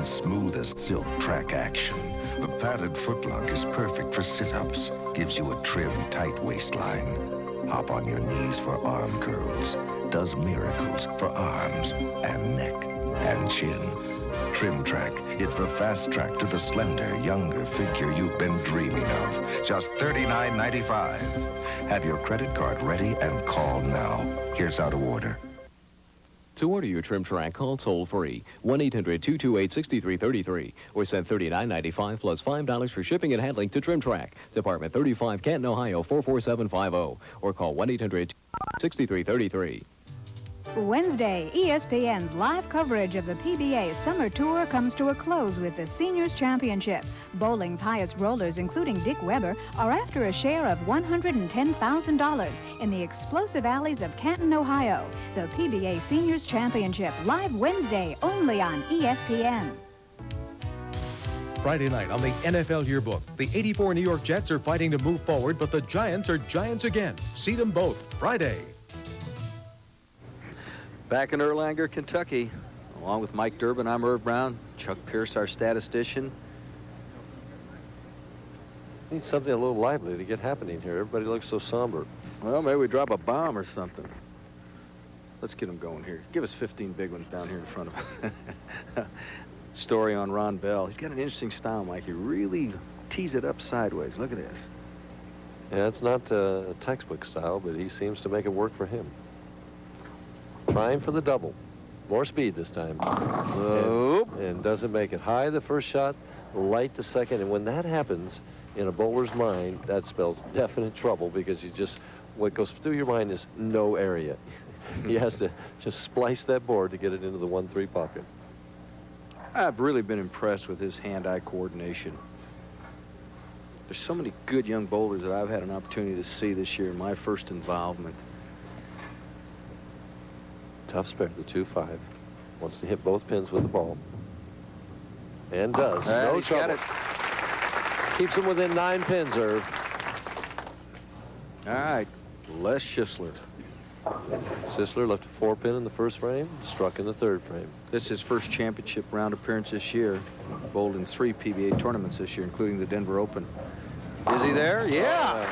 and smooth as silk track action. The padded footlock is perfect for sit-ups, gives you a trim, tight waistline. Hop on your knees for arm curls, does miracles for arms and neck and chin. Trim Track, it's the fast track to the slender, younger figure you've been dreaming of. Just $39.95. Have your credit card ready and call now. Here's how to order. To order your Trim Track, call toll-free 1-800-228-6333 or send $39.95 plus $5 for shipping and handling to Trim Track, Department 35, Canton, Ohio 44750, or call 1-800-6333. Wednesday, ESPN's live coverage of the PBA Summer Tour comes to a close with the Seniors Championship. Bowling's highest rollers, including Dick Weber, are after a share of $110,000 in the explosive alleys of Canton, Ohio. The PBA Seniors Championship, live Wednesday, only on ESPN. Friday night on the NFL Yearbook, the '84 New York Jets are fighting to move forward, but the Giants are Giants again. See them both Friday. Back in Erlanger, Kentucky, along with Mike Durbin, I'm Irv Brown. Chuck Pierce, our statistician. Need something a little lively to get happening here. Everybody looks so somber. Well, maybe we drop a bomb or something. Let's get them going here. Give us 15 big ones down here in front of us. Story on Ron Bell. He's got an interesting style, Mike. He really tees it up sideways. Look at this. Yeah, it's not a textbook style, but he seems to make it work for him. Trying for the double. More speed this time. And doesn't make it. High the first shot, light the second. And when that happens in a bowler's mind, that spells definite trouble, because you just, what goes through your mind is no area. He has to just splice that board to get it into the 1-3 pocket. I've really been impressed with his hand-eye coordination. There's so many good young bowlers that I've had an opportunity to see this year in my first involvement. Tough spare, the 2-5. Wants to hit both pins with the ball. And does. No trouble. Keeps him within 9 pins, Irv. All right, Les Schissler. Schissler left a 4-pin in the first frame, struck in the 3rd frame. This is his first championship round appearance this year. Bowled in 3 PBA tournaments this year, including the Denver Open. Is he there? Yeah.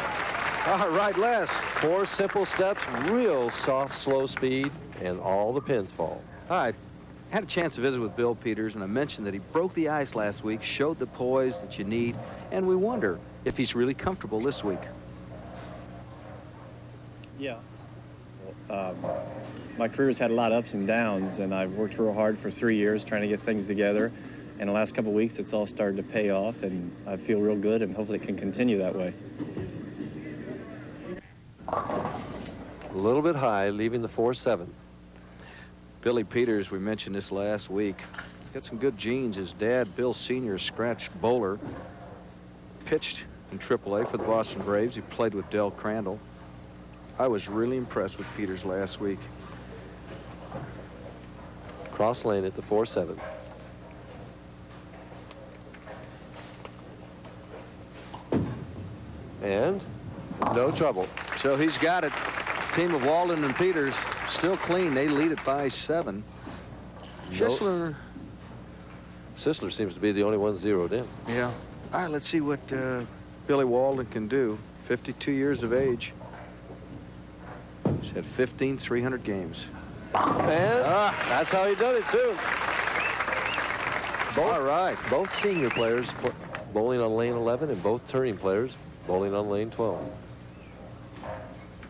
All right, Les. 4 simple steps, real soft, slow speed, and all the pins fall. All right. Had a chance to visit with Bill Peters, and I mentioned that he broke the ice last week, showed the poise that you need, and we wonder if he's really comfortable this week. Yeah. My career's had a lot of ups and downs, and I've worked real hard for 3 years trying to get things together. And the last couple of weeks, it's all started to pay off, and I feel real good, and hopefully it can continue that way. A little bit high, leaving the 4-7. Billy Peters, we mentioned this last week. He's got some good genes. His dad, Bill Sr., a scratch bowler, pitched in AAA for the Boston Braves. He played with Del Crandall. I was really impressed with Peters last week. Cross lane at the 4-7. And no trouble. So he's got it. Team of Walden and Peters still clean. They lead it by 7. Schissler. Schissler seems to be the only one zeroed in. Yeah. All right, let's see what Billy Walden can do. 52 years of age. He's had 15 300 games. And that's how he done it, too. All right. Both senior players bowling on lane 11, and both turning players bowling on lane 12.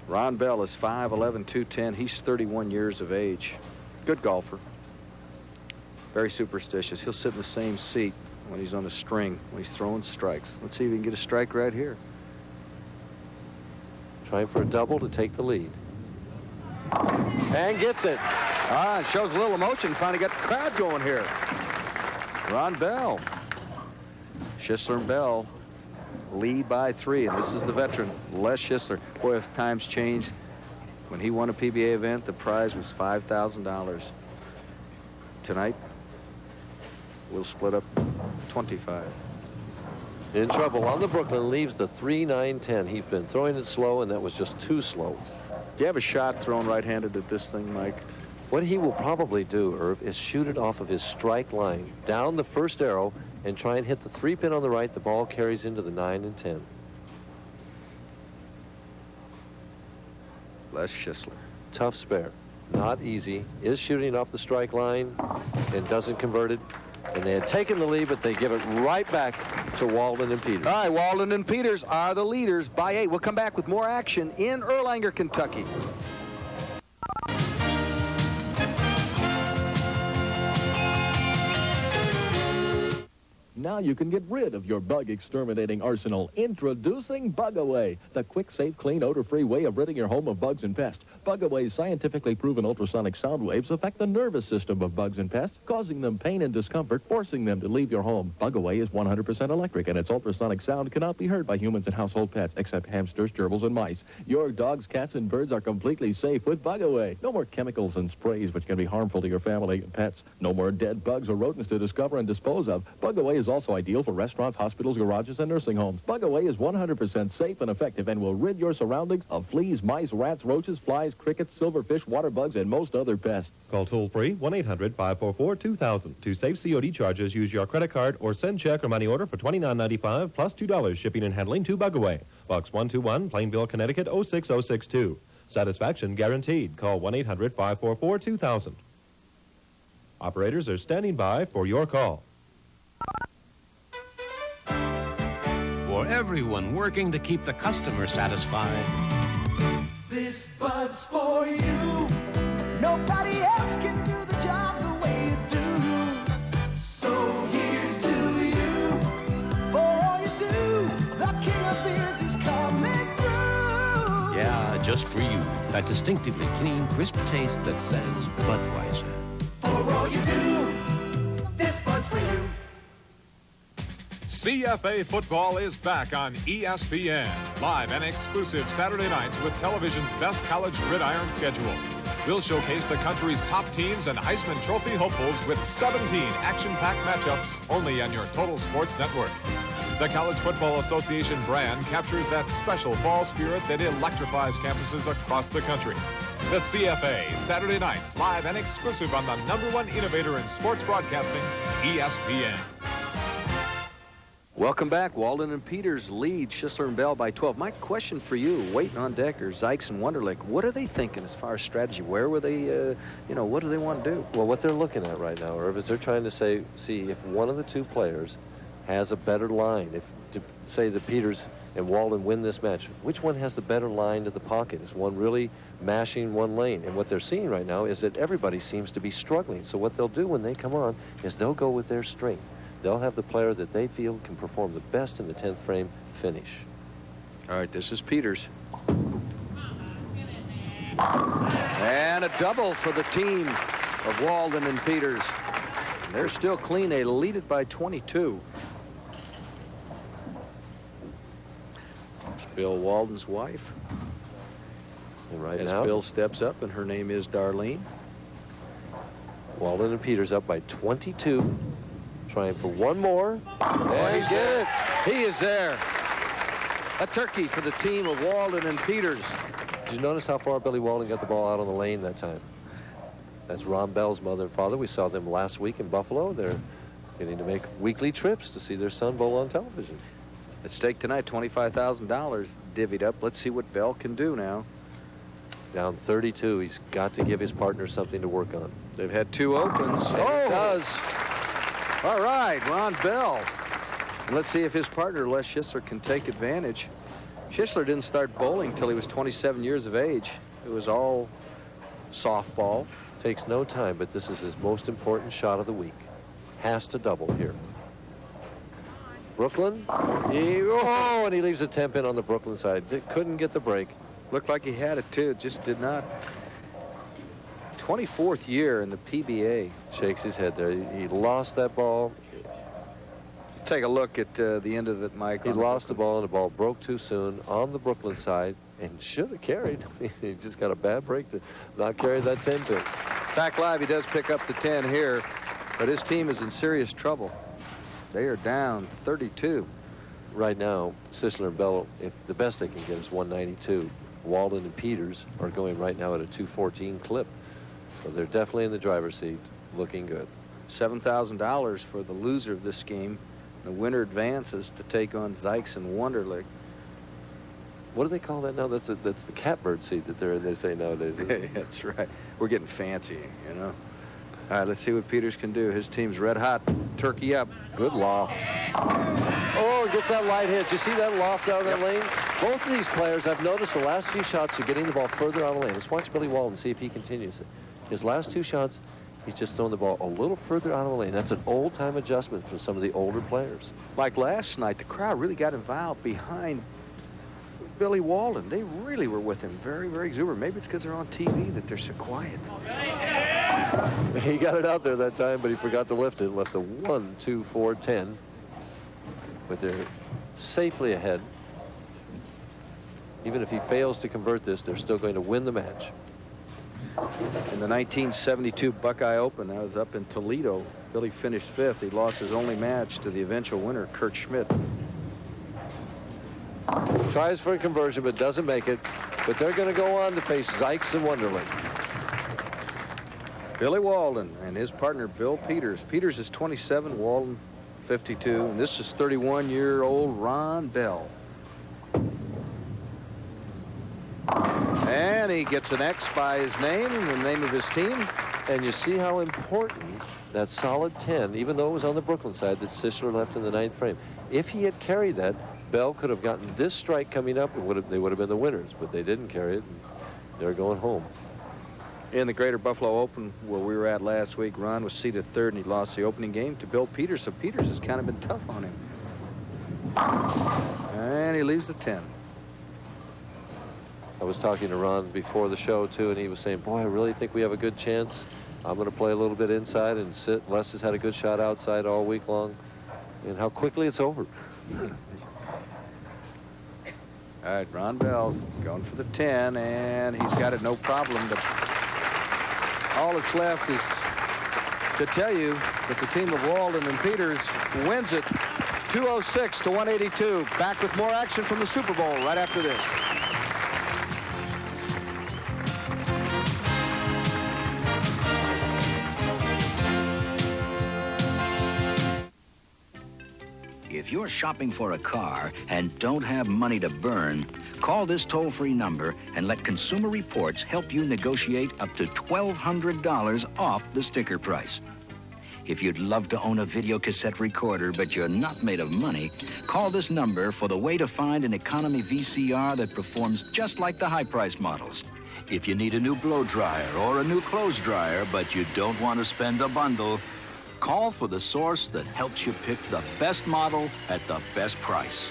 Ron Bell is 5'11", 210. He's 31 years of age. Good golfer. Very superstitious. He'll sit in the same seat when he's on a string, when he's throwing strikes. Let's see if he can get a strike right here. Trying for a double to take the lead. And gets it. Ah, it shows a little emotion. Finally got the crowd going here. Ron Bell. Schissler and Bell lead by 3, and this is the veteran, Les Schissler. Boy, if times changed, when he won a PBA event, the prize was $5,000. Tonight, we'll split up 25. In trouble on the Brooklyn, leaves the 3-9-10. He's been throwing it slow, and that was just too slow. Do you have a shot thrown right-handed at this thing, Mike? What he will probably do, Irv, is shoot it off of his strike line, down the first arrow, and try and hit the 3-pin on the right. The ball carries into the 9 and 10. Les Schissler. Tough spare. Not easy. Is shooting off the strike line and doesn't convert it. And they had taken the lead, but they give it right back to Walden and Peters. All right, Walden and Peters are the leaders by 8. We'll come back with more action in Erlanger, Kentucky. Now you can get rid of your bug-exterminating arsenal. Introducing Bug Away, the quick, safe, clean, odor-free way of ridding your home of bugs and pests. Bug Away's scientifically proven ultrasonic sound waves affect the nervous system of bugs and pests, causing them pain and discomfort, forcing them to leave your home. Bug Away is 100% electric, and its ultrasonic sound cannot be heard by humans and household pets, except hamsters, gerbils, and mice. Your dogs, cats, and birds are completely safe with Bug Away. No more chemicals and sprays which can be harmful to your family and pets. No more dead bugs or rodents to discover and dispose of. Bug Away is also ideal for restaurants, hospitals, garages, and nursing homes. Bug Away is 100% safe and effective and will rid your surroundings of fleas, mice, rats, roaches, flies, crickets, silverfish, water bugs, and most other pests. Call toll-free 1-800-544-2000. To save COD charges, use your credit card or send check or money order for $29.95 plus $2 shipping and handling to Bug Away. Box 121, Plainville, Connecticut 06062. Satisfaction guaranteed. Call 1-800-544-2000. Operators are standing by for your call. For everyone working to keep the customer satisfied. This bug's for you. Nobody else can do the job the way you do. So here's to you. For all you do, the king of beers is coming through. Yeah, just for you. That distinctively clean, crisp taste that says Budweiser. For all you do, this bug's for you. CFA football is back on ESPN. Live and exclusive Saturday nights with television's best college gridiron schedule. We'll showcase the country's top teams and Heisman Trophy hopefuls with 17 action-packed matchups only on your Total Sports Network. The College Football Association brand captures that special fall spirit that electrifies campuses across the country. The CFA, Saturday nights, live and exclusive on the #1 innovator in sports broadcasting, ESPN. Welcome back. Walden and Peters lead Schissler and Bell by 12. My question for you, waiting on deck, are Zikes and Wunderlich. What are they thinking as far as strategy? Where were they, what do they want to do? Well, what they're looking at right now, Irv, is they're trying to see if one of the two players has a better line. If, say, the Peters and Walden win this match, which one has the better line to the pocket? Is one really mashing one lane? And what they're seeing right now is that everybody seems to be struggling. So what they'll do when they come on is they'll go with their strength. They'll have the player that they feel can perform the best in the 10th frame finish. All right, this is Peters. And a double for the team of Walden and Peters. They're still clean. They lead it by 22. There's Bill Walden's wife. And right as now, Bill steps up, and her name is Darlene. Walden and Peters up by 22. Trying for one more. And he did it. He is there. A turkey for the team of Walden and Peters. Did you notice how far Billy Walden got the ball out on the lane that time? That's Ron Bell's mother and father. We saw them last week in Buffalo. They're getting to make weekly trips to see their son bowl on television. At stake tonight, $25,000 divvied up. Let's see what Bell can do now. Down 32. He's got to give his partner something to work on. They've had two opens. Oh, he does. All right, Ron Bell. And let's see if his partner, Les Schissler, can take advantage. Schissler didn't start bowling until he was 27 years of age. It was all softball. Takes no time, but this is his most important shot of the week. Has to double here. Brooklyn. And he leaves a 10-pin on the Brooklyn side. Couldn't get the break. Looked like he had it, too. Just did not. 24th year in the PBA. Shakes his head there. He lost that ball. Take a look at the end of it, Mike. He lost the ball, and the ball broke too soon on the Brooklyn side and should have carried. He just got a bad break to not carry that 10-pin. Back live, he does pick up the 10 here, but his team is in serious trouble. They are down 32. Right now, Schissler and Bell, if the best they can get is 192. Walden and Peters are going right now at a 214 clip. So they're definitely in the driver's seat, looking good. $7,000 for the loser of this game. The winner advances to take on Zikes and Wunderlich. What do they call that now? That's the catbird seat that they're in, they say nowadays. That's right. We're getting fancy, you know. All right, let's see what Peters can do. His team's red hot. Turkey up. Good loft. Oh, gets that light hit. You see that loft out of that lane? Both of these players, I've noticed the last few shots are getting the ball further out of the lane. Let's watch Billy Walden, see if he continues it. His last two shots, he's just thrown the ball a little further out of the lane. That's an old-time adjustment for some of the older players. Like last night, the crowd really got involved behind Billy Walden. They really were with him. Very, very exuberant. Maybe it's because they're on TV that they're so quiet. He got it out there that time, but he forgot to lift it. Left a 1, 2, 4, 10. But they're safely ahead. Even if he fails to convert this, they're still going to win the match. In the 1972 Buckeye Open, that was up in Toledo, Billy finished 5th. He lost his only match to the eventual winner, Kurt Schmidt. Tries for a conversion, but doesn't make it. But they're going to go on to face Zikes and Wunderlich. Billy Walden and his partner, Bill Peters. Peters is 27, Walden 52, and this is 31-year-old Ron Bell. And he gets an X by his name, the name of his team. And you see how important that solid 10, even though it was on the Brooklyn side, that Schissler left in the 9th frame. If he had carried that, Bell could have gotten this strike coming up, and they would have been the winners, but they didn't carry it, and they're going home. In the Greater Buffalo Open, where we were at last week, Ron was seeded 3rd, and he lost the opening game to Bill Peters, so Peters has kind of been tough on him. And he leaves the 10. I was talking to Ron before the show, too, and he was saying, boy, I really think we have a good chance. I'm going to play a little bit inside and sit. Les has had a good shot outside all week long, and how quickly it's over. All right, Ron Bell going for the 10, and he's got it no problem. But all that's left is to tell you that the team of Walden and Peters wins it 206 to 182. Back with more action from the Super Bowl right after this. If you're shopping for a car and don't have money to burn, call this toll-free number and let Consumer Reports help you negotiate up to $1,200 off the sticker price. If you'd love to own a video cassette recorder but you're not made of money, call this number for the way to find an economy VCR that performs just like the high-price models. If you need a new blow dryer or a new clothes dryer but you don't want to spend a bundle, call for the source that helps you pick the best model at the best price.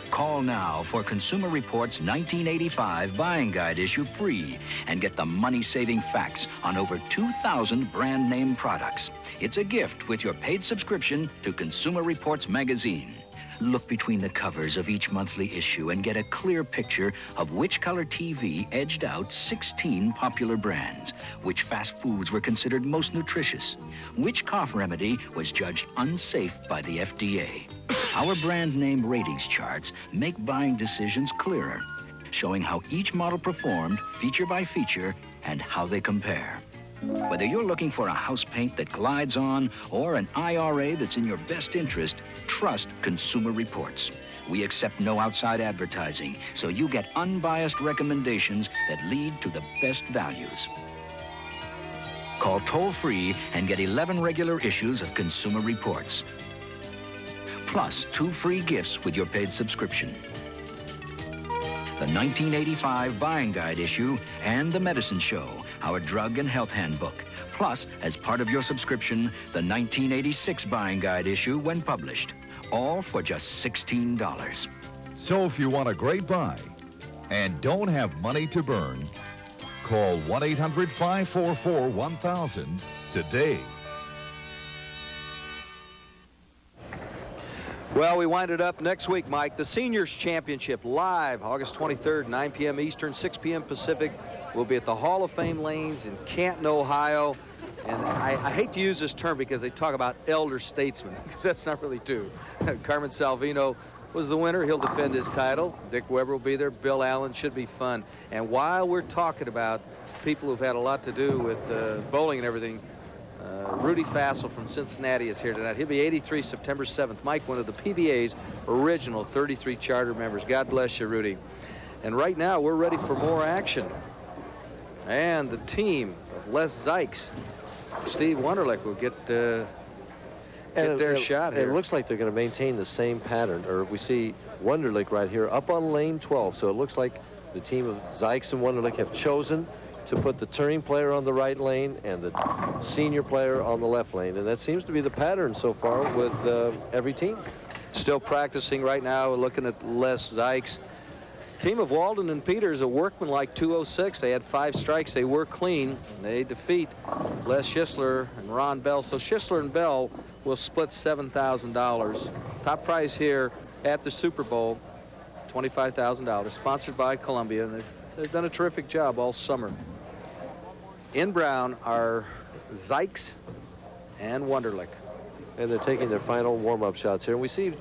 Call now for Consumer Reports 1985 Buying Guide issue free and get the money-saving facts on over 2,000 brand name products. It's a gift with your paid subscription to Consumer Reports magazine. Look between the covers of each monthly issue and get a clear picture of which color TV edged out 16 popular brands, which fast foods were considered most nutritious, which cough remedy was judged unsafe by the FDA. Our brand name ratings charts make buying decisions clearer, showing how each model performed feature by feature and how they compare. Whether you're looking for a house paint that glides on or an IRA that's in your best interest, trust Consumer Reports. We accept no outside advertising, so you get unbiased recommendations that lead to the best values. Call toll-free and get 11 regular issues of Consumer Reports, plus 2 free gifts with your paid subscription. The 1985 Buying Guide issue and The Medicine Show, our drug and health handbook. Plus, as part of your subscription, the 1986 Buying Guide issue when published. All for just $16. So if you want a great buy and don't have money to burn, call 1-800-544-1000 today. Well, we wind it up next week, Mike. The Seniors Championship live August 23rd, 9 p.m. Eastern, 6 p.m. Pacific. We'll be at the Hall of Fame Lanes in Canton, Ohio. And I hate to use this term because they talk about elder statesmen, because that's not really true. Carmen Salvino was the winner. He'll defend his title. Dick Weber will be there. Bill Allen. Should be fun. And while we're talking about people who've had a lot to do with bowling and everything. Rudy Fassel from Cincinnati is here tonight. He'll be 83 September 7th. Mike, one of the PBA's original 33 charter members. God bless you, Rudy. And right now, we're ready for more action. And the team of Les Zikes, Steve Wunderlich, will get their shot here. It looks like they're going to maintain the same pattern. Or we see Wunderlich right here up on lane 12. So it looks like the team of Zikes and Wunderlich have chosen to put the turning player on the right lane and the senior player on the left lane. And that seems to be the pattern so far with every team. Still practicing right now, looking at Les Zikes. Team of Walden and Peters, a workmanlike 206. They had 5 strikes. They were clean. They defeat Les Schissler and Ron Bell. So Schissler and Bell will split $7,000. Top prize here at the Super Bowl, $25,000, sponsored by Columbia. And they've done a terrific job all summer. In brown are Zikes and Wunderlich. And they're taking their final warm-up shots here. And we see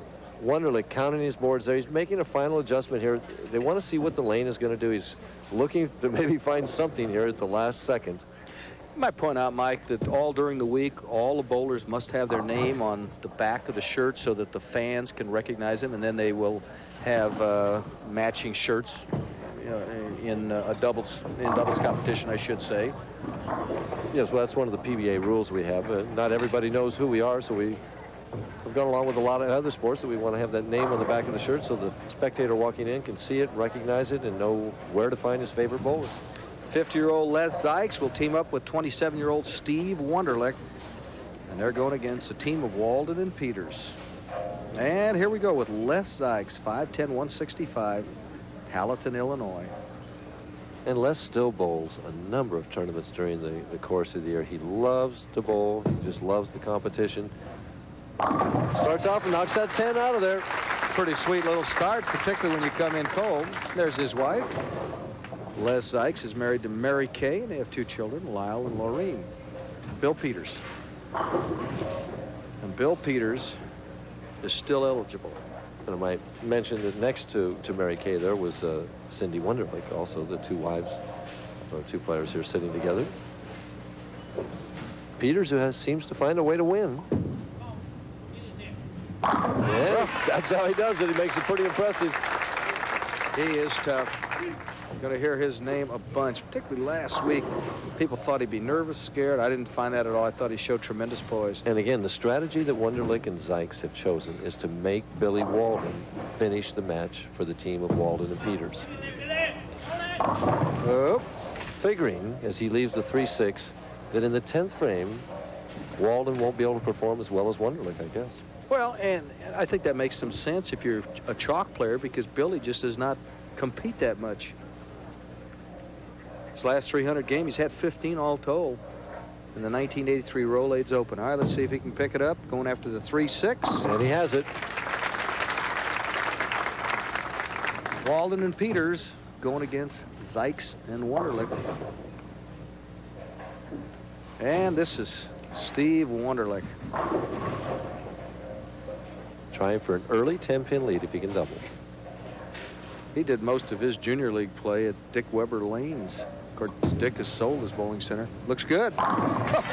Wunderlich counting his boards there. He's making a final adjustment here. They want to see what the lane is going to do. He's looking to maybe find something here at the last second. I might point out, Mike, that all during the week, all the bowlers must have their name on the back of the shirt so that the fans can recognize them, and then they will have matching shirts in doubles competition, I should say. Yes, well, that's one of the PBA rules we have. Not everybody knows who we are, so we've gone along with a lot of other sports that we want to have that name on the back of the shirt so the spectator walking in can see it, recognize it, and know where to find his favorite bowler. 50-year-old Les Zikes will team up with 27-year-old Steve Wunderlich, and they're going against a team of Walden and Peters. And here we go with Les Zikes, 5'10", 165, Gallatin, Illinois. And Les still bowls a number of tournaments during the course of the year. He loves to bowl. He just loves the competition. Starts off and knocks that 10 out of there. Pretty sweet little start, particularly when you come in cold. There's his wife. Les Zikes is married to Mary Kay, and they have 2 children, Lyle and Laureen. Bill Peters. And Bill Peters is still eligible. And I might mention that next to Mary Kay there was Cindy Wunderlich, also the 2 wives, or 2 players here sitting together. Peters, who seems to find a way to win. Yeah, that's how he does it. He makes it pretty impressive. He is tough. Going to hear his name a bunch, particularly last week. People thought he'd be nervous, scared. I didn't find that at all. I thought he showed tremendous poise. And again, the strategy that Wunderlich and Zikes have chosen is to make Billy Walden finish the match for the team of Walden and Peters. Oh. Figuring, as he leaves the 3-6, that in the 10th frame, Walden won't be able to perform as well as Wunderlich, I guess. Well, and I think that makes some sense if you're a chalk player, because Billy just does not compete that much. His last 300 games, he's had 15 all told in the 1983 Rolaids Open. All right, let's see if he can pick it up. Going after the 3-6. And he has it. Walden and Peters going against Zikes and Wunderlich. And this is Steve Wunderlich. Trying for an early 10-pin lead if he can double. He did most of his junior league play at Dick Weber Lanes. Of course, Dick has sold his bowling center. Looks good.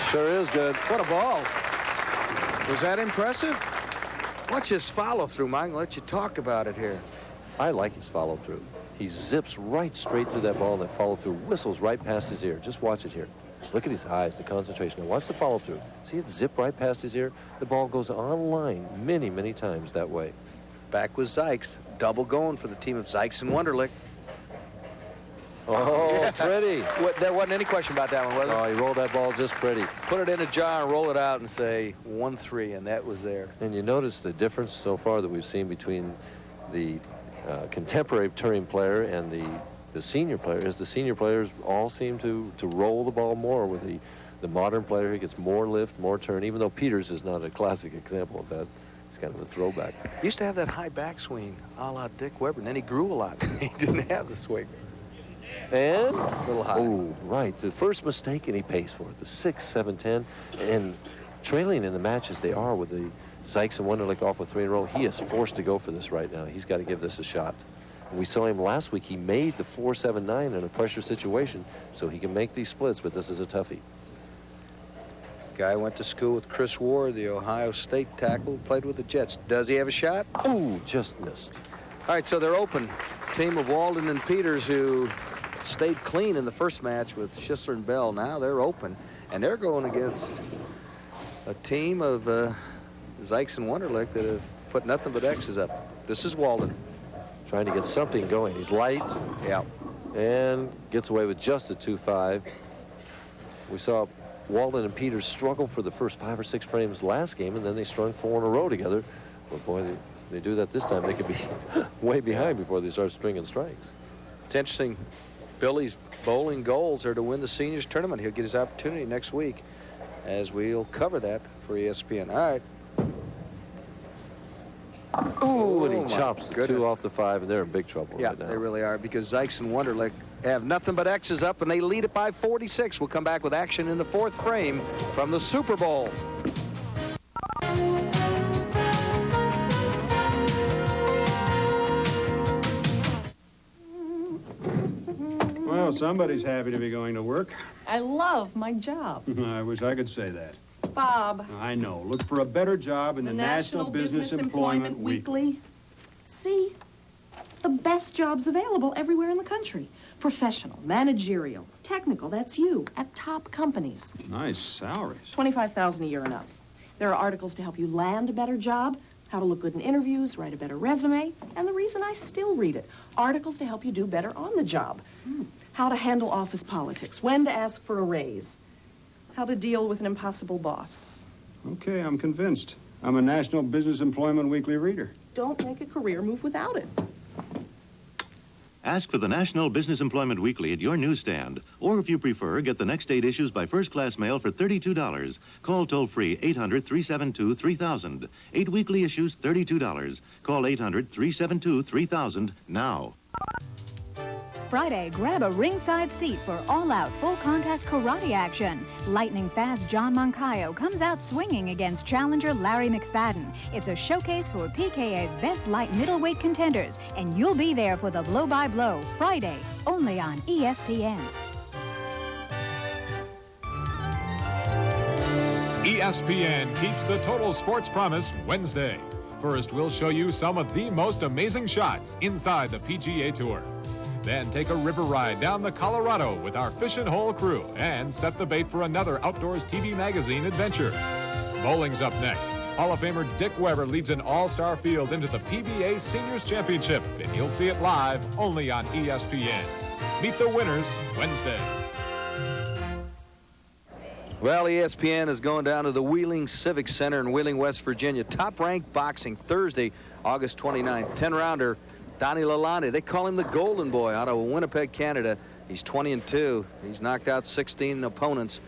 Sure is good. What a ball. Was that impressive? Watch his follow through, Mike. I'll let you talk about it here. I like his follow through. He zips right straight through that ball, and that follow through whistles right past his ear. Just watch it here. Look at his eyes, the concentration. Now watch the follow through. See it zip right past his ear? The ball goes on line many, many times that way. Back with Zikes. Double going for the team of Zikes and Wunderlich. Oh, yeah. Pretty. There wasn't any question about that one, was there? Oh, he rolled that ball just pretty. Put it in a jar and roll it out and say 1-3, and that was there. And you notice the difference so far that we've seen between the contemporary touring player and the senior player is the senior players all seem to roll the ball more, with the modern player. He gets more lift, more turn, even though Peters is not a classic example of that. He's kind of a throwback. He used to have that high backswing a la Dick Weber, and then he grew a lot. He didn't have the swing. And a little high. Oh, right. The first mistake, and he pays for it. The 6, 7, 10. And trailing in the match as they are with the Zikes and Wunderlich off with 3 in a row, he is forced to go for this right now. He's got to give this a shot. We saw him last week. He made the 4-7-9 in a pressure situation, so he can make these splits, but this is a toughie. Guy went to school with Chris Ward, the Ohio State tackle, played with the Jets. Does he have a shot? Oh, just missed. All right, so they're open. Team of Walden and Peters, who stayed clean in the first match with Schissler and Bell. Now they're open, and they're going against a team of Zikes and Wunderlich that have put nothing but X's up. This is Walden. Trying to get something going. He's light. Yeah. And gets away with just a 2-5. We saw Walden and Peters struggle for the first 5 or 6 frames last game, and then they strung 4 in a row together. But boy, they do that this time. They could be way behind before they start stringing strikes. It's interesting. Billy's bowling goals are to win the seniors tournament. He'll get his opportunity next week, as we'll cover that for ESPN. All right. Ooh, and he chops goodness. 2 off the 5, and they're in big trouble Yeah, right now. they really are, because Zikes and Wunderlich have nothing but X's up, and they lead it by 46. We'll come back with action in the 4th frame from the Super Bowl. Well, somebody's happy to be going to work. I love my job. I wish I could say that. Bob. I know. Look for a better job in the National Business Employment Weekly. See? The best jobs available everywhere in the country. Professional, managerial, technical, that's you, at top companies. Nice salaries. $25,000 a year and up. There are articles to help you land a better job, how to look good in interviews, write a better resume, and the reason I still read it, articles to help you do better on the job. How to handle office politics, when to ask for a raise, how to deal with an impossible boss. Okay, I'm convinced. I'm a National Business Employment Weekly reader. Don't make a career move without it. Ask for the National Business Employment Weekly at your newsstand. Or if you prefer, get the next 8 issues by first-class mail for $32. Call toll-free 800-372-3000. 8 weekly issues, $32. Call 800-372-3000 now. Friday, grab a ringside seat for all-out, full-contact karate action. Lightning-fast John Moncayo comes out swinging against challenger Larry McFadden. It's a showcase for PKA's best light middleweight contenders, and you'll be there for the blow-by-blow, Friday, only on ESPN. ESPN keeps the total sports promise Wednesday. First, we'll show you some of the most amazing shots inside the PGA Tour. Then take a river ride down the Colorado with our Fishin' Hole crew and set the bait for another Outdoors TV magazine adventure. Bowling's up next. Hall of Famer Dick Weber leads an all-star field into the PBA Seniors Championship, and you'll see it live only on ESPN. Meet the winners Wednesday. Well, ESPN is going down to the Wheeling Civic Center in Wheeling, West Virginia. Top-ranked boxing Thursday, August 29th. 10-rounder. Donnie Lalonde, they call him the Golden Boy, out of Winnipeg, Canada. He's 20-2. He's knocked out 16 opponents,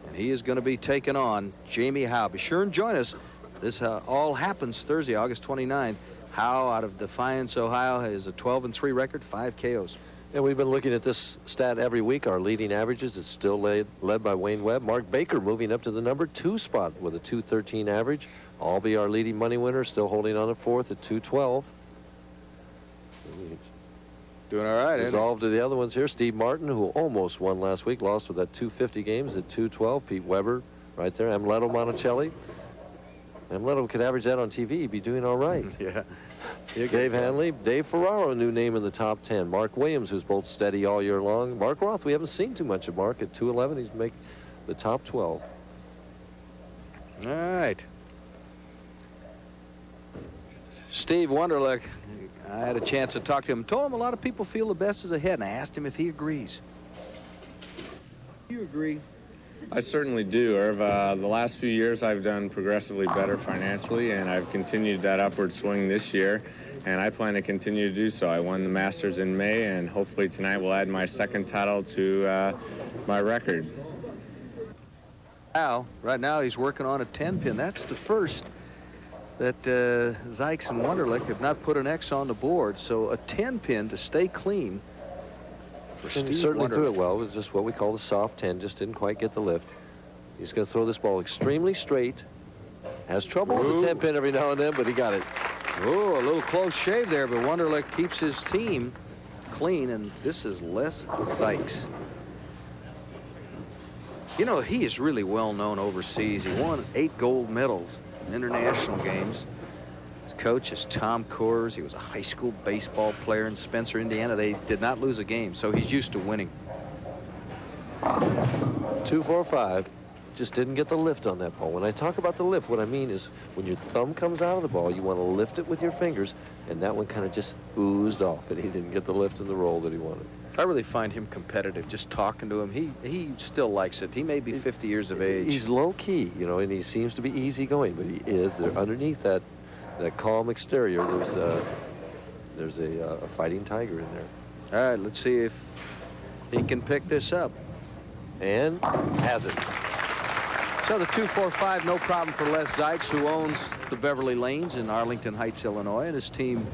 and he is going to be taking on Jamie Howe. Be sure and join us. This all happens Thursday, August 29th. Howe, out of Defiance, Ohio, has a 12-3 record, 5 KOs. And we've been looking at this stat every week. Our leading averages is still led by Wayne Webb. Mark Baker moving up to the number 2 spot with a 213 average. Albee, our leading money winner, still holding on at 4th at 212. Doing all right, Resolved to the other ones here. Steve Martin, who almost won last week, lost with that 250 games at 212. Pete Weber right there. Amleto Monticelli. Amleto could average that on TV. He'd be doing all right. Yeah. Dave Hanley. Dave Ferraro, new name in the top 10. Mark Williams, who's both steady all year long. Mark Roth, we haven't seen too much of Mark at 211. He's make the top 12. All right. Steve Wunderlich, I had a chance to talk to him. Told him a lot of people feel the best is ahead, and I asked him if he agrees. You agree? I certainly do, Irv. The last few years I've done progressively better financially, and I've continued that upward swing this year, and I plan to continue to do so. I won the Masters in May, and hopefully tonight will add my 2nd title to my record. Now, right now he's working on a 10-pin. That's the first that Zikes and Wunderlich have not put an X on the board, so a 10-pin to stay clean for Steve And he certainly Wunderlich. threw it well. It was just what we call the soft 10, just didn't quite get the lift. He's going to throw this ball extremely straight. Has trouble with the 10-pin every now and then, but he got it. Oh, a little close shave there, but Wunderlich keeps his team clean, and this is Les Zikes. You know, he is really well known overseas. He won 8 gold medals in international games. His coach is Tom Coors. He was a high school baseball player in Spencer, Indiana. They did not lose a game, so he's used to winning. 2-4-5. Just didn't get the lift on that ball. When I talk about the lift, what I mean is when your thumb comes out of the ball, you want to lift it with your fingers, and that one kind of just oozed off, and he didn't get the lift and the roll that he wanted. I really find him competitive. Just talking to him, he still likes it. He may be 50 years of age. He's low-key, you know, and he seems to be easygoing, but he is. Underneath that calm exterior, there's a fighting tiger in there. All right, let's see if he can pick this up. And has it. So the 2-4-5, no problem for Les Zikes, who owns the Beverly Lanes in Arlington Heights, Illinois, and his team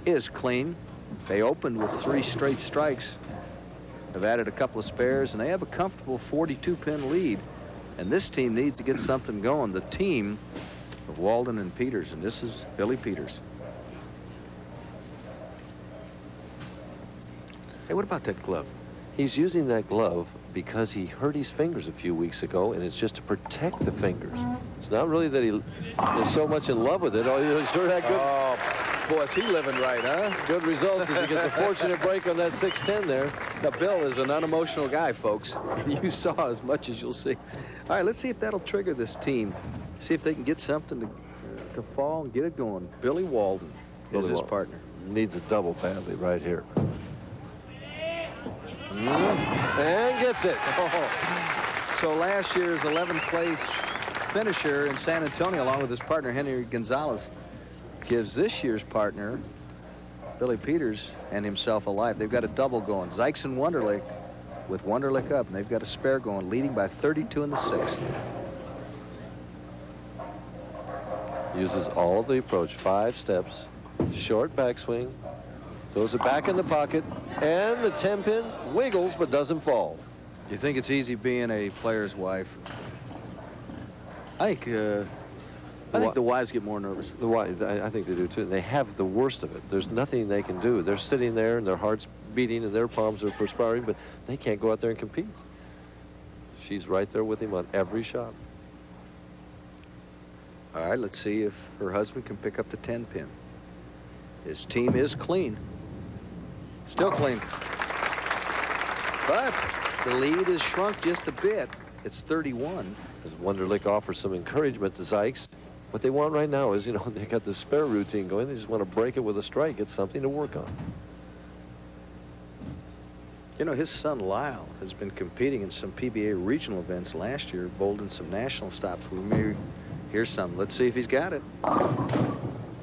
is clean. They opened with 3 straight strikes. They've added a couple of spares, and they have a comfortable 42-pin lead. And this team needs to get something going. The team of Walden and Peters, and this is Billy Peters. Hey, what about that glove? He's using that glove because he hurt his fingers a few weeks ago, and it's just to protect the fingers. It's not really that he is so much in love with it. Oh, he sure had good. Oh, boy, is he living right, huh? Good results as he gets a fortunate break on that 610 there. Now, Bill is an unemotional guy, folks. You saw as much as you'll see. All right, let's see if that'll trigger this team. See if they can get something to fall and get it going. Billy Walden is his partner. Needs a double badly right here. And gets it. Oh. So last year's 11th place finisher in San Antonio, along with his partner Henry Gonzalez, gives this year's partner Billy Peters and himself a life. They've got a double going. Zikes and Wunderlich with Wunderlich up, and they've got a spare going, leading by 32 in the 6th. Uses all the approach, 5 steps, short backswing, throws it back in the pocket, and the 10-pin wiggles but doesn't fall. You think it's easy being a player's wife? I think the wives get more nervous. I think they do too. They have the worst of it. There's nothing they can do. They're sitting there and their heart's beating and their palms are perspiring, but they can't go out there and compete. She's right there with him on every shot. All right, let's see if her husband can pick up the 10-pin. His team is clean. Still clean. But the lead is shrunk just a bit. It's 31. As Wunderlich offers some encouragement to Zikes, what they want right now is, you know, they got the spare routine going. They just want to break it with a strike, get something to work on. You know, his son Lyle has been competing in some PBA regional events last year, bowled in some national stops. We may hear some. Let's see if he's got it.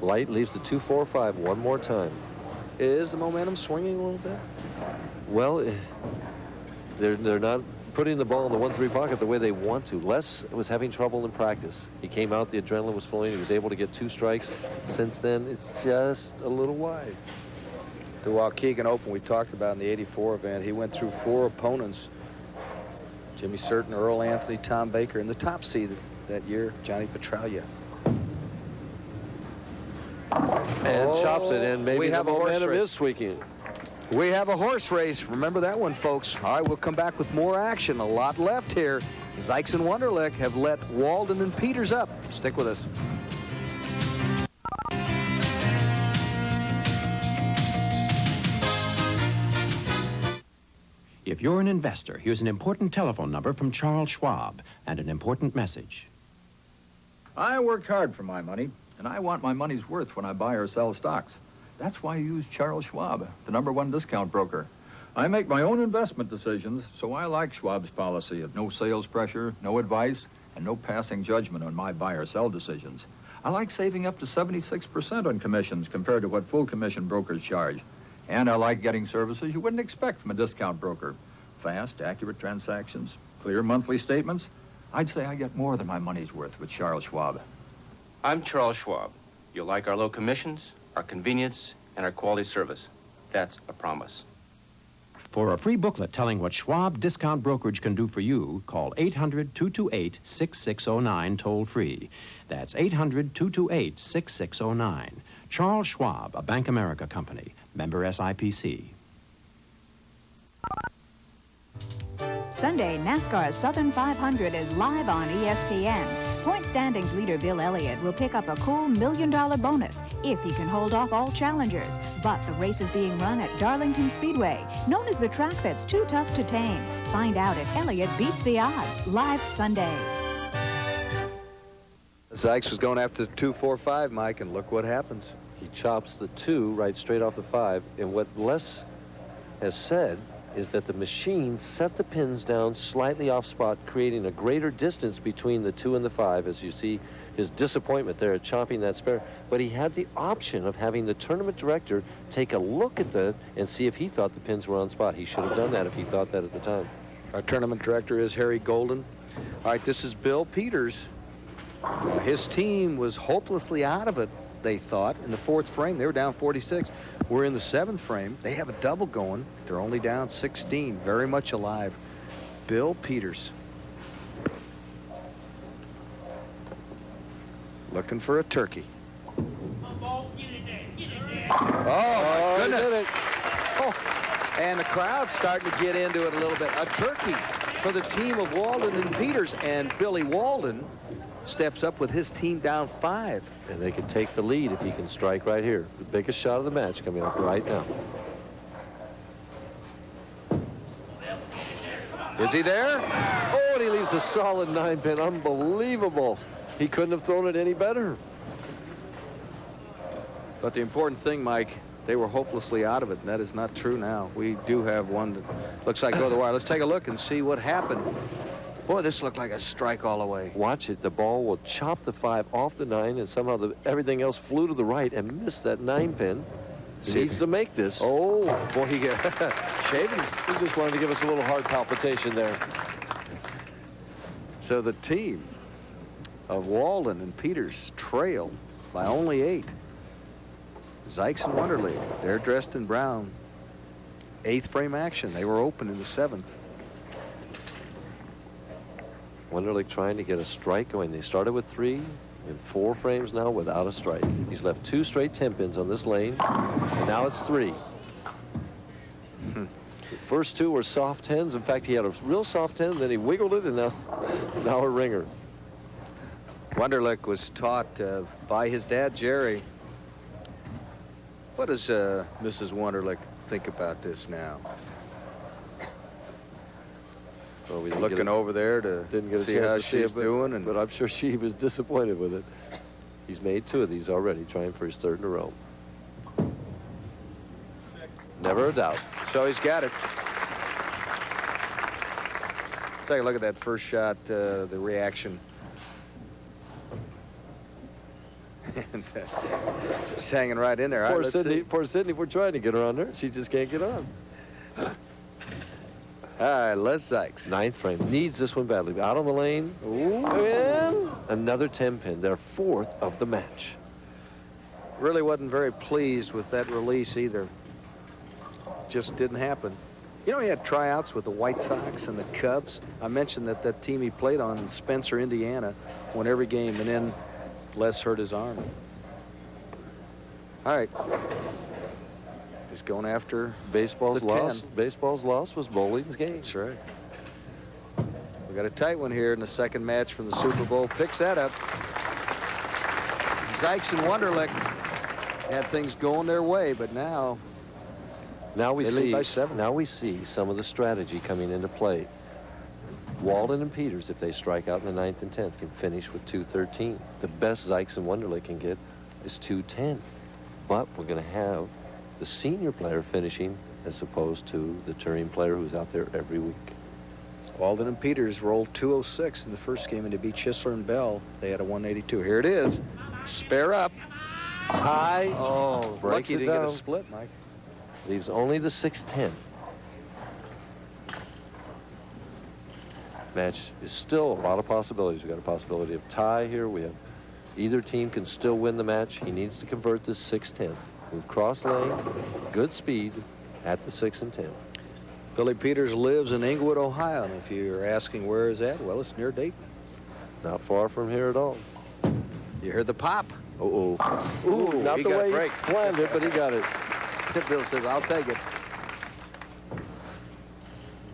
Light leaves the 2-4-5 one more time. Is the momentum swinging a little bit? Well, they're not putting the ball in the 1-3 pocket the way they want to. Les was having trouble in practice. He came out, the adrenaline was flowing. He was able to get 2 strikes. Since then, it's just a little wide. The Waukegan Open we talked about in the '84 event, he went through 4 opponents. Jimmy Certain, Earl Anthony, Tom Baker, and the top seed that year, Johnny Petralia. And chops it, and maybe the momentum is tweaking. We have a horse race. Remember that one, folks. All right, we'll come back with more action. A lot left here. Zikes and Wunderlich have let Walden and Peters up. Stick with us. If you're an investor, here's an important telephone number from Charles Schwab and an important message. I work hard for my money, and I want my money's worth when I buy or sell stocks. That's why I use Charles Schwab, the #1 discount broker. I make my own investment decisions, so I like Schwab's policy of no sales pressure, no advice, and no passing judgment on my buy or sell decisions. I like saving up to 76% on commissions compared to what full commission brokers charge. And I like getting services you wouldn't expect from a discount broker. Fast, accurate transactions, clear monthly statements. I'd say I get more than my money's worth with Charles Schwab. I'm Charles Schwab. You'll like our low commissions, our convenience, and our quality service. That's a promise. For a free booklet telling what Schwab Discount Brokerage can do for you, call 800-228-6609 toll-free. That's 800-228-6609. Charles Schwab, a Bank America company, member SIPC. Sunday, NASCAR's Southern 500 is live on ESPN. Point standings leader Bill Elliott will pick up a cool $1 million bonus if he can hold off all challengers. But the race is being run at Darlington Speedway, known as the track that's too tough to tame. Find out if Elliott beats the odds, live Sunday. Zikes was going after the 2-4-5, Mike, and look what happens. He chops the 2 right straight off the 5, and what Les has said is that the machine set the pins down slightly off spot, creating a greater distance between the 2 and the 5, as you see his disappointment there at chopping that spare. But he had the option of having the tournament director take a look at that and see if he thought the pins were on spot. He should have done that if he thought that at the time. Our tournament director is Harry Golden. All right, this is Bill Peters. His team was hopelessly out of it, they thought, in the 4th frame. They were down 46. We're in the 7th frame. They have a double going. They're only down 16, very much alive. Bill Peters. Looking for a turkey. Oh, my goodness. Oh, and the crowd's starting to get into it a little bit. A turkey for the team of Walden and Peters, and Billy Walden steps up with his team down 5. And they can take the lead if he can strike right here. The biggest shot of the match coming up right now. Is he there? Oh, and he leaves a solid 9-pin. Unbelievable. He couldn't have thrown it any better. But the important thing, Mike, they were hopelessly out of it, and that is not true now. We do have one that looks like go to the wire. Let's take a look and see what happened. Boy, this looked like a strike all the way. Watch it. The ball will chop the 5 off the 9, and somehow everything else flew to the right and missed that 9-pin. He needs to make this. Oh, boy, he got shaving. He just wanted to give us a little heart palpitation there. So the team of Walden and Peters trail by only 8. Zikes and Wunderlich, they're dressed in brown. 8th frame action. They were open in the 7th. Wunderlich trying to get a strike going. They started with 3 and 4 frames now without a strike. He's left 2 straight 10-pins on this lane, and now it's 3. The first 2 were soft 10s. In fact, he had a real soft 10, then he wiggled it, and now a ringer. Wunderlich was taught by his dad, Jerry. What does Mrs. Wunderlich think about this now? Well, we looking over there to see how she's doing, but I'm sure she was disappointed with it. He's made 2 of these already, trying for his 3rd in a row. Never a doubt. So he's got it. Take a look at that first shot, the reaction. And she's hanging right in there. Poor right, Sydney, poor Sydney, we're trying to get her on there. She just can't get on. All right, Les Zikes. 9th frame. Needs this one badly. Out on the lane. Ooh. And another 10-pin. Their 4th of the match. Really wasn't very pleased with that release either. Just didn't happen. You know, he had tryouts with the White Sox and the Cubs. I mentioned that team he played on in Spencer, Indiana, won every game, and then Les hurt his arm. All right. He's going after baseball's the loss. 10. Baseball's loss was bowling's gain. That's right. We got a tight one here in the 2nd match from the Super Bowl. Picks that up. Zikes and Wunderlich had things going their way, but now we they lead by 7. Now we see some of the strategy coming into play. Walden and Peters, if they strike out in the 9th and 10th, can finish with 213. The best Zikes and Wunderlich can get is 210. But we're going to have the senior player finishing as opposed to the touring player who's out there every week. Walden and Peters rolled 206 in the first game, and to beat Schissler and Bell, they had a 182. Here it is. Spare up. Tie. Oh, breaks lucky it to down. get a split, Mike. Leaves only the 610. Match is still a lot of possibilities. We've got a possibility of tie here. We have either team can still win the match. He needs to convert this 610. Move cross lane, good speed at the 6 and 10. Billy Peters lives in Inglewood, Ohio, and if you're asking where is that, well, it's near Dayton. Not far from here at all. You heard the pop. Ooh, Not he the got way a break. he planned it, but he got it. Bill says, I'll take it.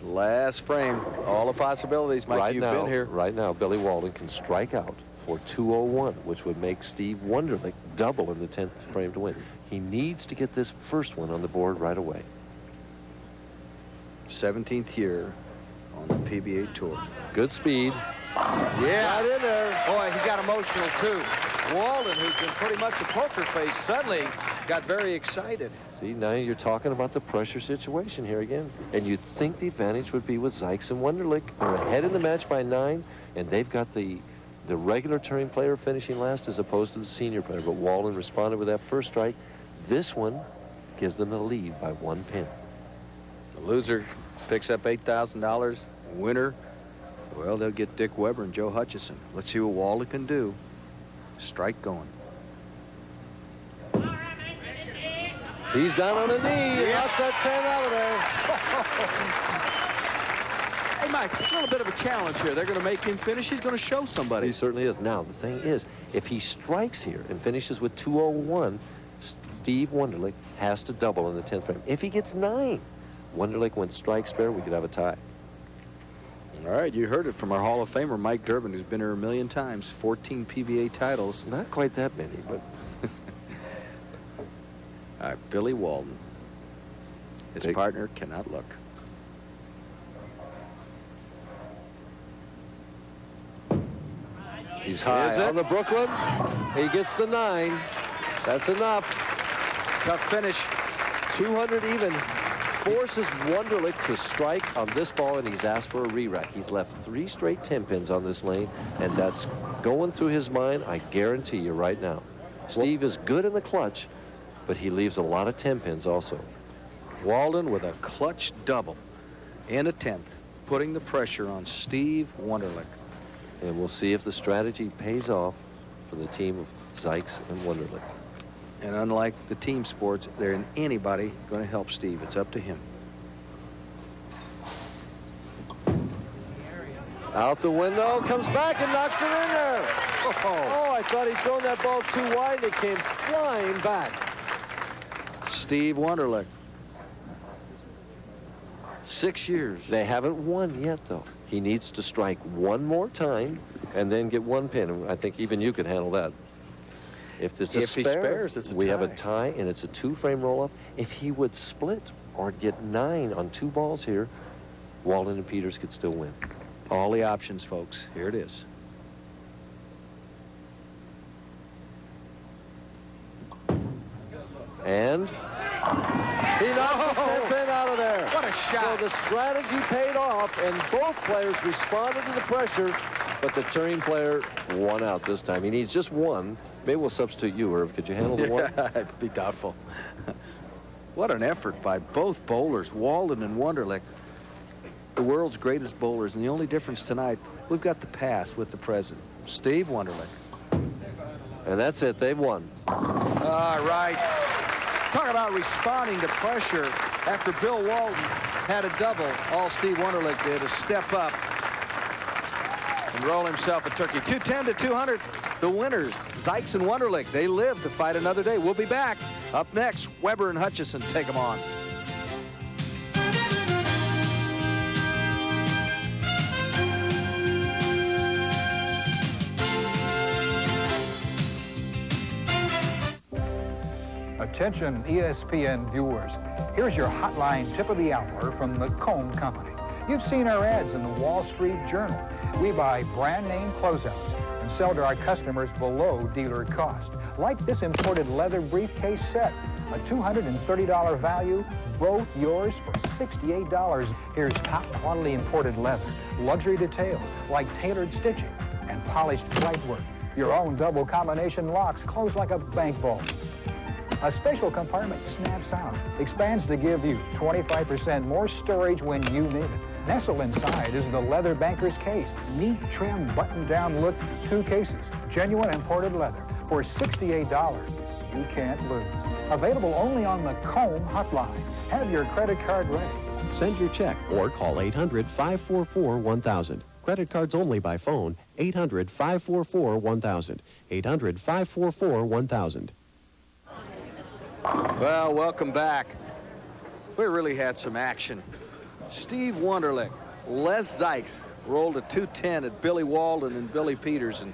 Last frame. All the possibilities. Mike, you've been here. Right now, Billy Walden can strike out for 201, which would make Steve Wunderlich double in the 10th frame to win. He needs to get this first one on the board right away. 17th year on the PBA Tour. Good speed. Yeah. Right in there. Boy, he got emotional, too. Walden, who's been pretty much a poker face, suddenly got very excited. See, now you're talking about the pressure situation here again. And you'd think the advantage would be with Zikes and Wunderlich. They're ahead in the match by 9, and they've got the regular touring player finishing last as opposed to the senior player. But Walden responded with that first strike. This one gives them the lead by 1 pin. The loser picks up $8,000. Winner, well, they'll get Dick Weber and Joe Hutchinson. Let's see what Walden can do. Strike going. He's down on a knee. He knocks that 10 out of there. Hey, Mike, a little bit of a challenge here. They're going to make him finish. He's going to show somebody. He certainly is. Now, the thing is, if he strikes here and finishes with 201, Steve Wunderlich has to double in the 10th frame. If he gets 9, Wunderlich went strike spare, we could have a tie. All right, you heard it from our Hall of Famer, Mike Durbin, who's been here a million times, 14 PBA titles. Not quite that many, but... All right, Billy Walden. His partner cannot look. He's high on the Brooklyn. He gets the 9. That's enough. Tough finish. 200 even. Forces Wunderlich to strike on this ball, and he's asked for a re-rack. He's left 3 straight 10 pins on this lane, and that's going through his mind, I guarantee you right now. Steve is good in the clutch, but he leaves a lot of 10 pins also. Walden with a clutch double in a 10th, putting the pressure on Steve Wunderlich. And we'll see if the strategy pays off for the team of Zikes and Wunderlich. And unlike the team sports, there ain't anybody going to help Steve. It's up to him. Out the window, comes back and knocks it in there. Oh, I thought he'd thrown that ball too wide. It came flying back. Steve Wunderlich. 6 years. They haven't won yet, though. He needs to strike one more time and then get 1 pin. I think even you could handle that. If there's a spare, he spares, it's a we tie. have a tie, and it's a 2-frame roll-up. If he would split or get 9 on 2 balls here, Walden and Peters could still win. All the options, folks. Here it is. And he knocks the 10 pin out of there. What a shot. So the strategy paid off, and both players responded to the pressure, but the touring player won out this time. He needs just 1. Maybe we'll substitute you, Irv. Could you handle the 1? I'd be doubtful. What an effort by both bowlers, Walden and Wunderlich. The world's greatest bowlers, and the only difference tonight, we've got the past with the present. Steve Wunderlich. And that's it. They've won. All right. Talk about responding to pressure after Bill Walden had a double. All Steve Wunderlich did is step up and roll himself a turkey. 210 to 200. The winners, Zikes and Wunderlich, they live to fight another day. We'll be back. Up next, Weber and Hutchinson take them on. Attention ESPN viewers, here's your hotline tip of the hour from the Comb Company. You've seen our ads in the Wall Street Journal. We buy brand name closeouts and sell to our customers below dealer cost. Like this imported leather briefcase set, a $230 value, both yours for $68. Here's top quality imported leather, luxury details like tailored stitching and polished flight work. Your own double combination locks close like a bank vault. A special compartment snaps out, expands to give you 25% more storage when you need it. Nestled inside is the leather banker's case. Neat, trim, button-down look, 2 cases, genuine imported leather for $68. You can't lose. Available only on the Comb hotline. Have your credit card ready. Send your check or call 800-544-1000. Credit cards only by phone. 800-544-1000. 800-544-1000. Well, welcome back. We really had some action. Steve Wunderlich, Les Zikes rolled a 210 at Billy Walden and Billy Peters, and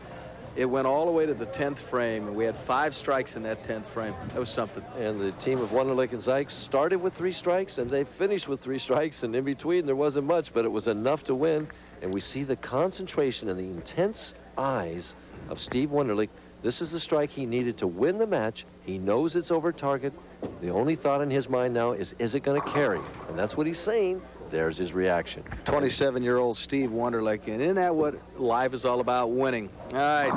it went all the way to the 10th frame, and we had 5 strikes in that 10th frame. That was something. And the team of Wunderlich and Zikes started with 3 strikes, and they finished with 3 strikes, and in between there wasn't much, but it was enough to win. And we see the concentration and the intense eyes of Steve Wunderlich. This is the strike he needed to win the match. He knows it's over target. The only thought in his mind now is it going to carry? And that's what he's saying. There's his reaction. 27-year-old Steve Wunderlich, and isn't that what life is all about, winning? All right,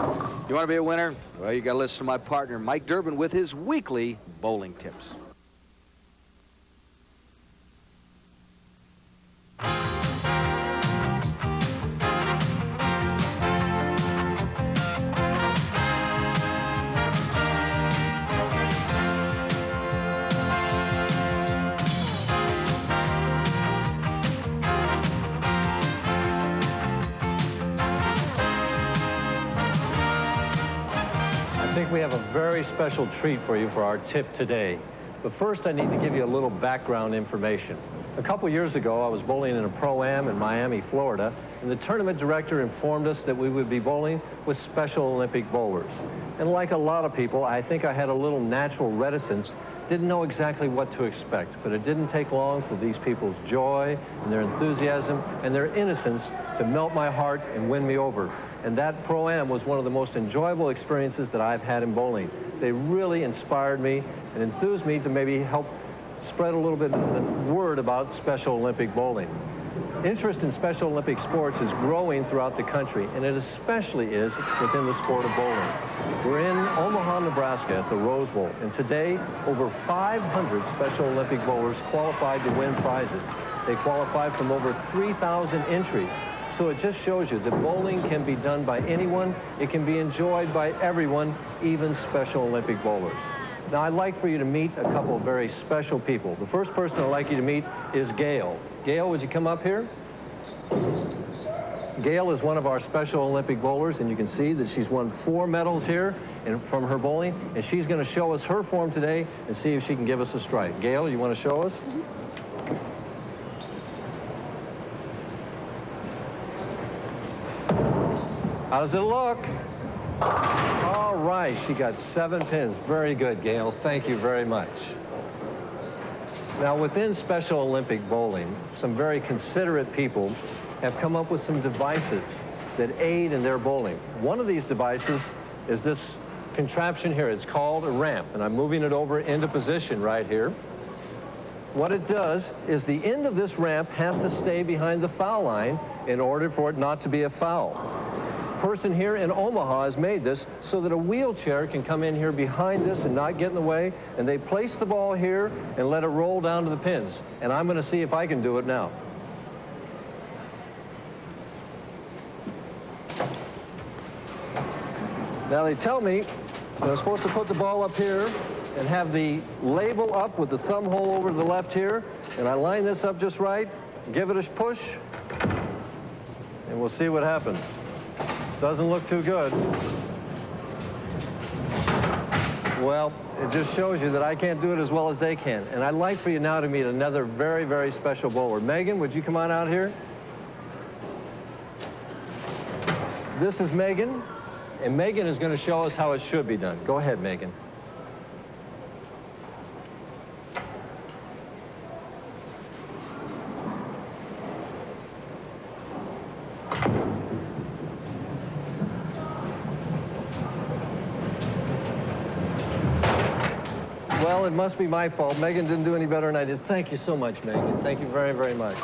you want to be a winner? Well, you got to listen to my partner, Mike Durbin, with his weekly bowling tips. I think we have a very special treat for you for our tip today. But first, I need to give you a little background information. A couple years ago, I was bowling in a Pro-Am in Miami, Florida, and the tournament director informed us that we would be bowling with Special Olympic bowlers. And like a lot of people, I think I had a little natural reticence, didn't know exactly what to expect, but it didn't take long for these people's joy and their enthusiasm and their innocence to melt my heart and win me over. And that Pro-Am was one of the most enjoyable experiences that I've had in bowling. They really inspired me and enthused me to maybe help spread a little bit of the word about Special Olympic bowling. Interest in Special Olympic sports is growing throughout the country, and it especially is within the sport of bowling. We're in Omaha, Nebraska at the Rose Bowl, and today over 500 Special Olympic bowlers qualified to win prizes. They qualified from over 3,000 entries. So it just shows you that bowling can be done by anyone. It can be enjoyed by everyone, even Special Olympic bowlers. Now, I'd like for you to meet a couple of very special people. The first person I'd like you to meet is Gail. Gail, would you come up here? Gail is one of our Special Olympic bowlers, and you can see that she's won 4 medals here from her bowling, and she's going to show us her form today and see if she can give us a strike. Gail, you want to show us? How does it look? All right, she got 7 pins. Very good, Gail. Thank you very much. Now, within Special Olympic bowling, some very considerate people have come up with some devices that aid in their bowling. One of these devices is this contraption here. It's called a ramp, and I'm moving it over into position right here. What it does is the end of this ramp has to stay behind the foul line in order for it not to be a foul. Person here in Omaha has made this so that a wheelchair can come in here behind this and not get in the way, and they place the ball here and let it roll down to the pins. And I'm going to see if I can do it now. Now they tell me that I'm supposed to put the ball up here and have the label up with the thumb hole over to the left here, and I line this up just right, give it a push, and we'll see what happens. Doesn't look too good. Well, it just shows you that I can't do it as well as they can. And I'd like for you now to meet another very, very special bowler. Megan, would you come on out here? This is Megan, and Megan is going to show us how it should be done. Go ahead, Megan. Well, it must be my fault. Megan didn't do any better than I did. Thank you so much, Megan. Thank you very, very much.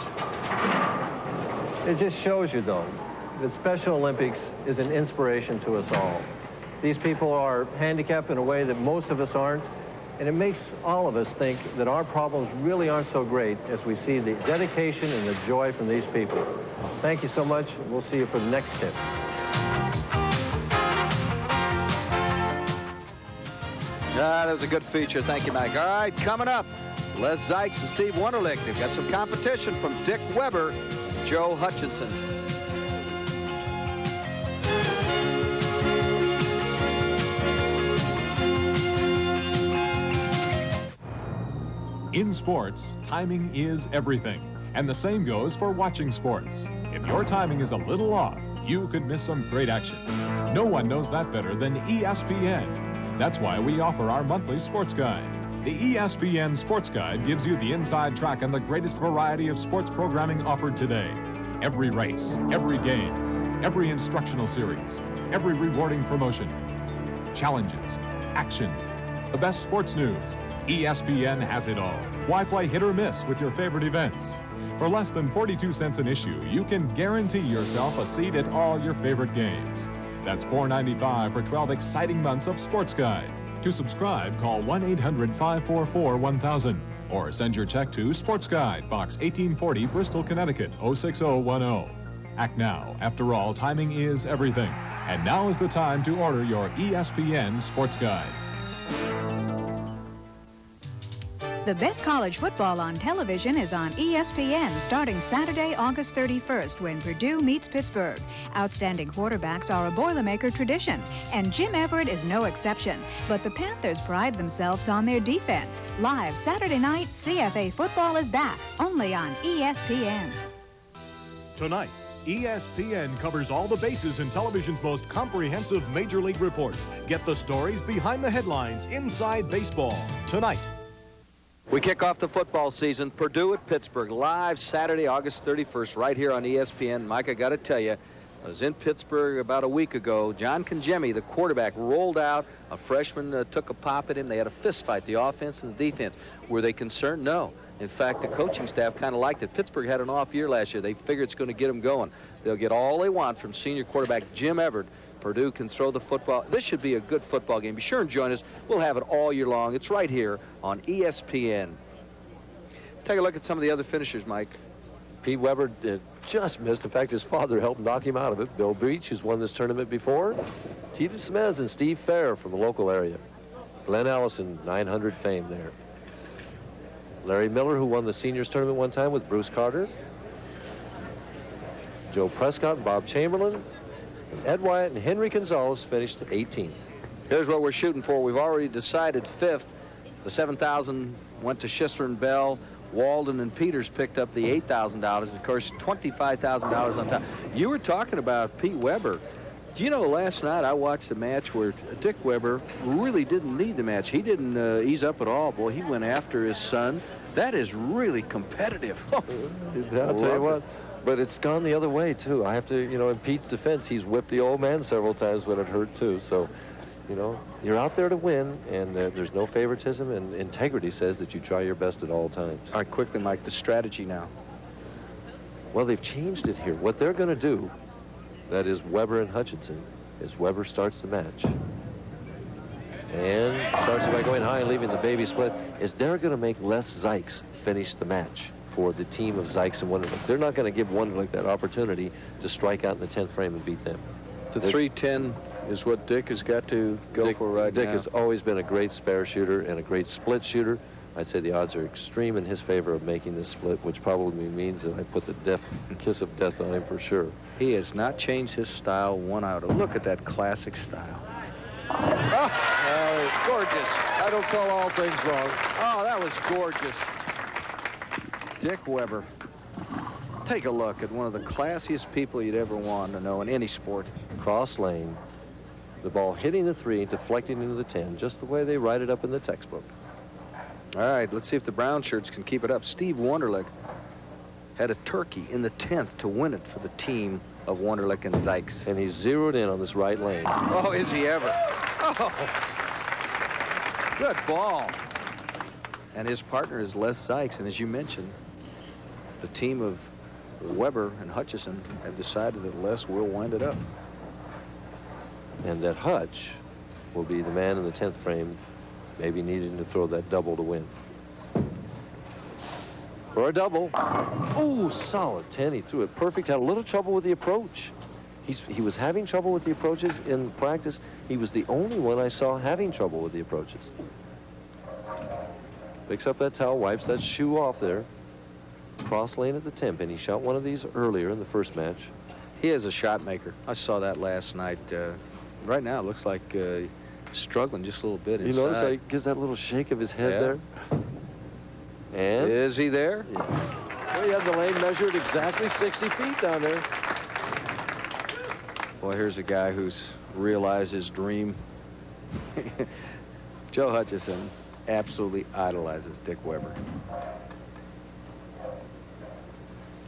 It just shows you, though, that Special Olympics is an inspiration to us all. These people are handicapped in a way that most of us aren't, and it makes all of us think that our problems really aren't so great as we see the dedication and the joy from these people. Thank you so much, and we'll see you for the next tip. That was a good feature. Thank you, Mike. All right, coming up, Les Zikes and Steve Wunderlich. They've got some competition from Dick Weber and Joe Hutchinson. In sports, timing is everything. And the same goes for watching sports. If your timing is a little off, you could miss some great action. No one knows that better than ESPN. That's why we offer our monthly sports guide. The ESPN Sports Guide gives you the inside track and the greatest variety of sports programming offered today. Every race, every game, every instructional series, every rewarding promotion, challenges, action, the best sports news. ESPN has it all. Why play hit or miss with your favorite events? For less than 42 cents an issue, you can guarantee yourself a seat at all your favorite games. That's $4.95 for 12 exciting months of Sports Guide. To subscribe, call 1-800-544-1000 or send your check to Sports Guide, Box 1840, Bristol, Connecticut, 06010. Act now. After all, timing is everything. And now is the time to order your ESPN Sports Guide. The best college football on television is on ESPN starting Saturday, August 31st when Purdue meets Pittsburgh. Outstanding quarterbacks are a Boilermaker tradition, and Jim Everett is no exception. But the Panthers pride themselves on their defense. Live Saturday night, CFA football is back, only on ESPN. Tonight, ESPN covers all the bases in television's most comprehensive Major League report. Get the stories behind the headlines inside baseball. Tonight. We kick off the football season. Purdue at Pittsburgh, live Saturday, August 31st, right here on ESPN. Mike, I got to tell you, I was in Pittsburgh about a week ago. John Congemi, the quarterback, rolled out. A freshman took a pop at him. They had a fist fight, the offense and the defense. Were they concerned? No. In fact, the coaching staff kind of liked it. Pittsburgh had an off year last year. They figure it's going to get them going. They'll get all they want from senior quarterback Jim Everett. Purdue can throw the football. This should be a good football game. Be sure and join us. We'll have it all year long. It's right here on ESPN. Take a look at some of the other finishers, Mike. Pete Weber just missed. In fact, his father helped knock him out of it. Bill Breach, who's won this tournament before. Tita Smez and Steve Fair from the local area. Glenn Allison, 900 fame there. Larry Miller, who won the seniors tournament one time with Bruce Carter. Joe Prescott and Bob Chamberlain. And Ed Wyatt and Henry Gonzalez finished 18th. Here's what we're shooting for. We've already decided 5th. The $7,000 went to Schissler and Bell. Walden and Peters picked up the $8,000. Of course, $25,000 on top. You were talking about Pete Weber. Do you know, last night I watched a match where Dick Weber really didn't need the match. He didn't ease up at all. Boy, he went after his son. That is really competitive. I'll tell you what. But it's gone the other way, too. I have to, you know, in Pete's defense, he's whipped the old man several times when it hurt, too. So, you know, you're out there to win, and there's no favoritism, and integrity says that you try your best at all times. All right, quickly, Mike, the strategy now. Well, they've changed it here. What they're going to do, that is Weber and Hutchinson, is Weber starts the match. And starts by going high and leaving the baby split, is they're going to make Les Zikes finish the match for the team of Zikes and Wunderlich. They're not going to give Wunderlich that opportunity to strike out in the 10th frame and beat them. The 310 is what Dick has got to go for right now. Dick has always been a great spare shooter and a great split shooter. I'd say the odds are extreme in his favor of making this split, which probably means that I put the kiss of death on him for sure. He has not changed his style one iota. Look at that classic style. Gorgeous. I don't call all things wrong. Oh, that was gorgeous. Dick Weber. Take a look at one of the classiest people you'd ever want to know in any sport. Cross lane. The ball hitting the 3, deflecting into the 10, just the way they write it up in the textbook. All right, let's see if the brown shirts can keep it up. Steve Wunderlich had a turkey in the 10th to win it for the team of Wunderlich and Zikes. And he's zeroed in on this right lane. Oh, is he ever? Oh, good ball. And his partner is Les Zikes, and as you mentioned, the team of Weber and Hutchinson have decided that Les will wind it up. And that Hutch will be the man in the 10th frame, maybe needing to throw that double to win. For a double. Oh, solid 10. He threw it perfect. Had a little trouble with the approach. He was having trouble with the approaches in practice. He was the only one I saw having trouble with the approaches. Picks up that towel, wipes that shoe off there. Cross lane at the 10 pin. He shot one of these earlier in the first match. He is a shot maker. I saw that last night. Right now, it looks like struggling just a little bit inside. You notice how he gives that little shake of his head there? And is he there? Yeah. Well, he had the lane measured exactly 60 feet down there. Well, here's a guy who's realized his dream. Joe Hutchinson absolutely idolizes Dick Weber.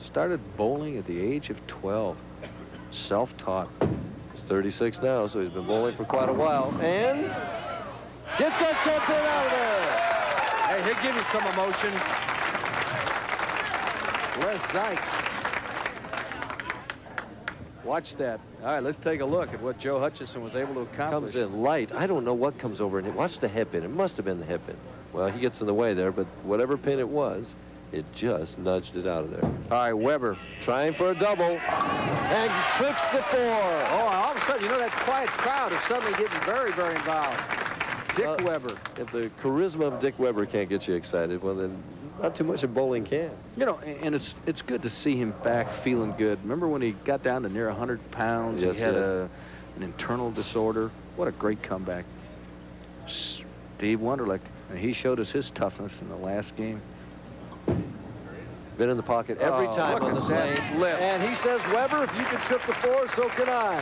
Started bowling at the age of 12. Self-taught. He's 36 now, so he's been bowling for quite a while. And gets that 10-pin out of there. Hey, he'll give you some emotion. Les Zikes. Watch that. All right, let's take a look at what Joe Hutchinson was able to accomplish. Comes in light. I don't know what comes over in it. Watch the head pin. It must have been the head pin. Well, he gets in the way there, but whatever pin it was, it just nudged it out of there. All right, Weber trying for a double and trips the 4. Oh, all of a sudden, you know, that quiet crowd is suddenly getting very, very involved. Dick Weber. If the charisma of Dick Weber can't get you excited, well, then not too much of bowling can. You know, and it's good to see him back feeling good. Remember when he got down to near 100 pounds? Yes, he had an internal disorder. What a great comeback. Steve Wunderlich, and he showed us his toughness in the last game. Been in the pocket every time on this lane. Lift. And he says, Weber, if you can trip the 4, so can I.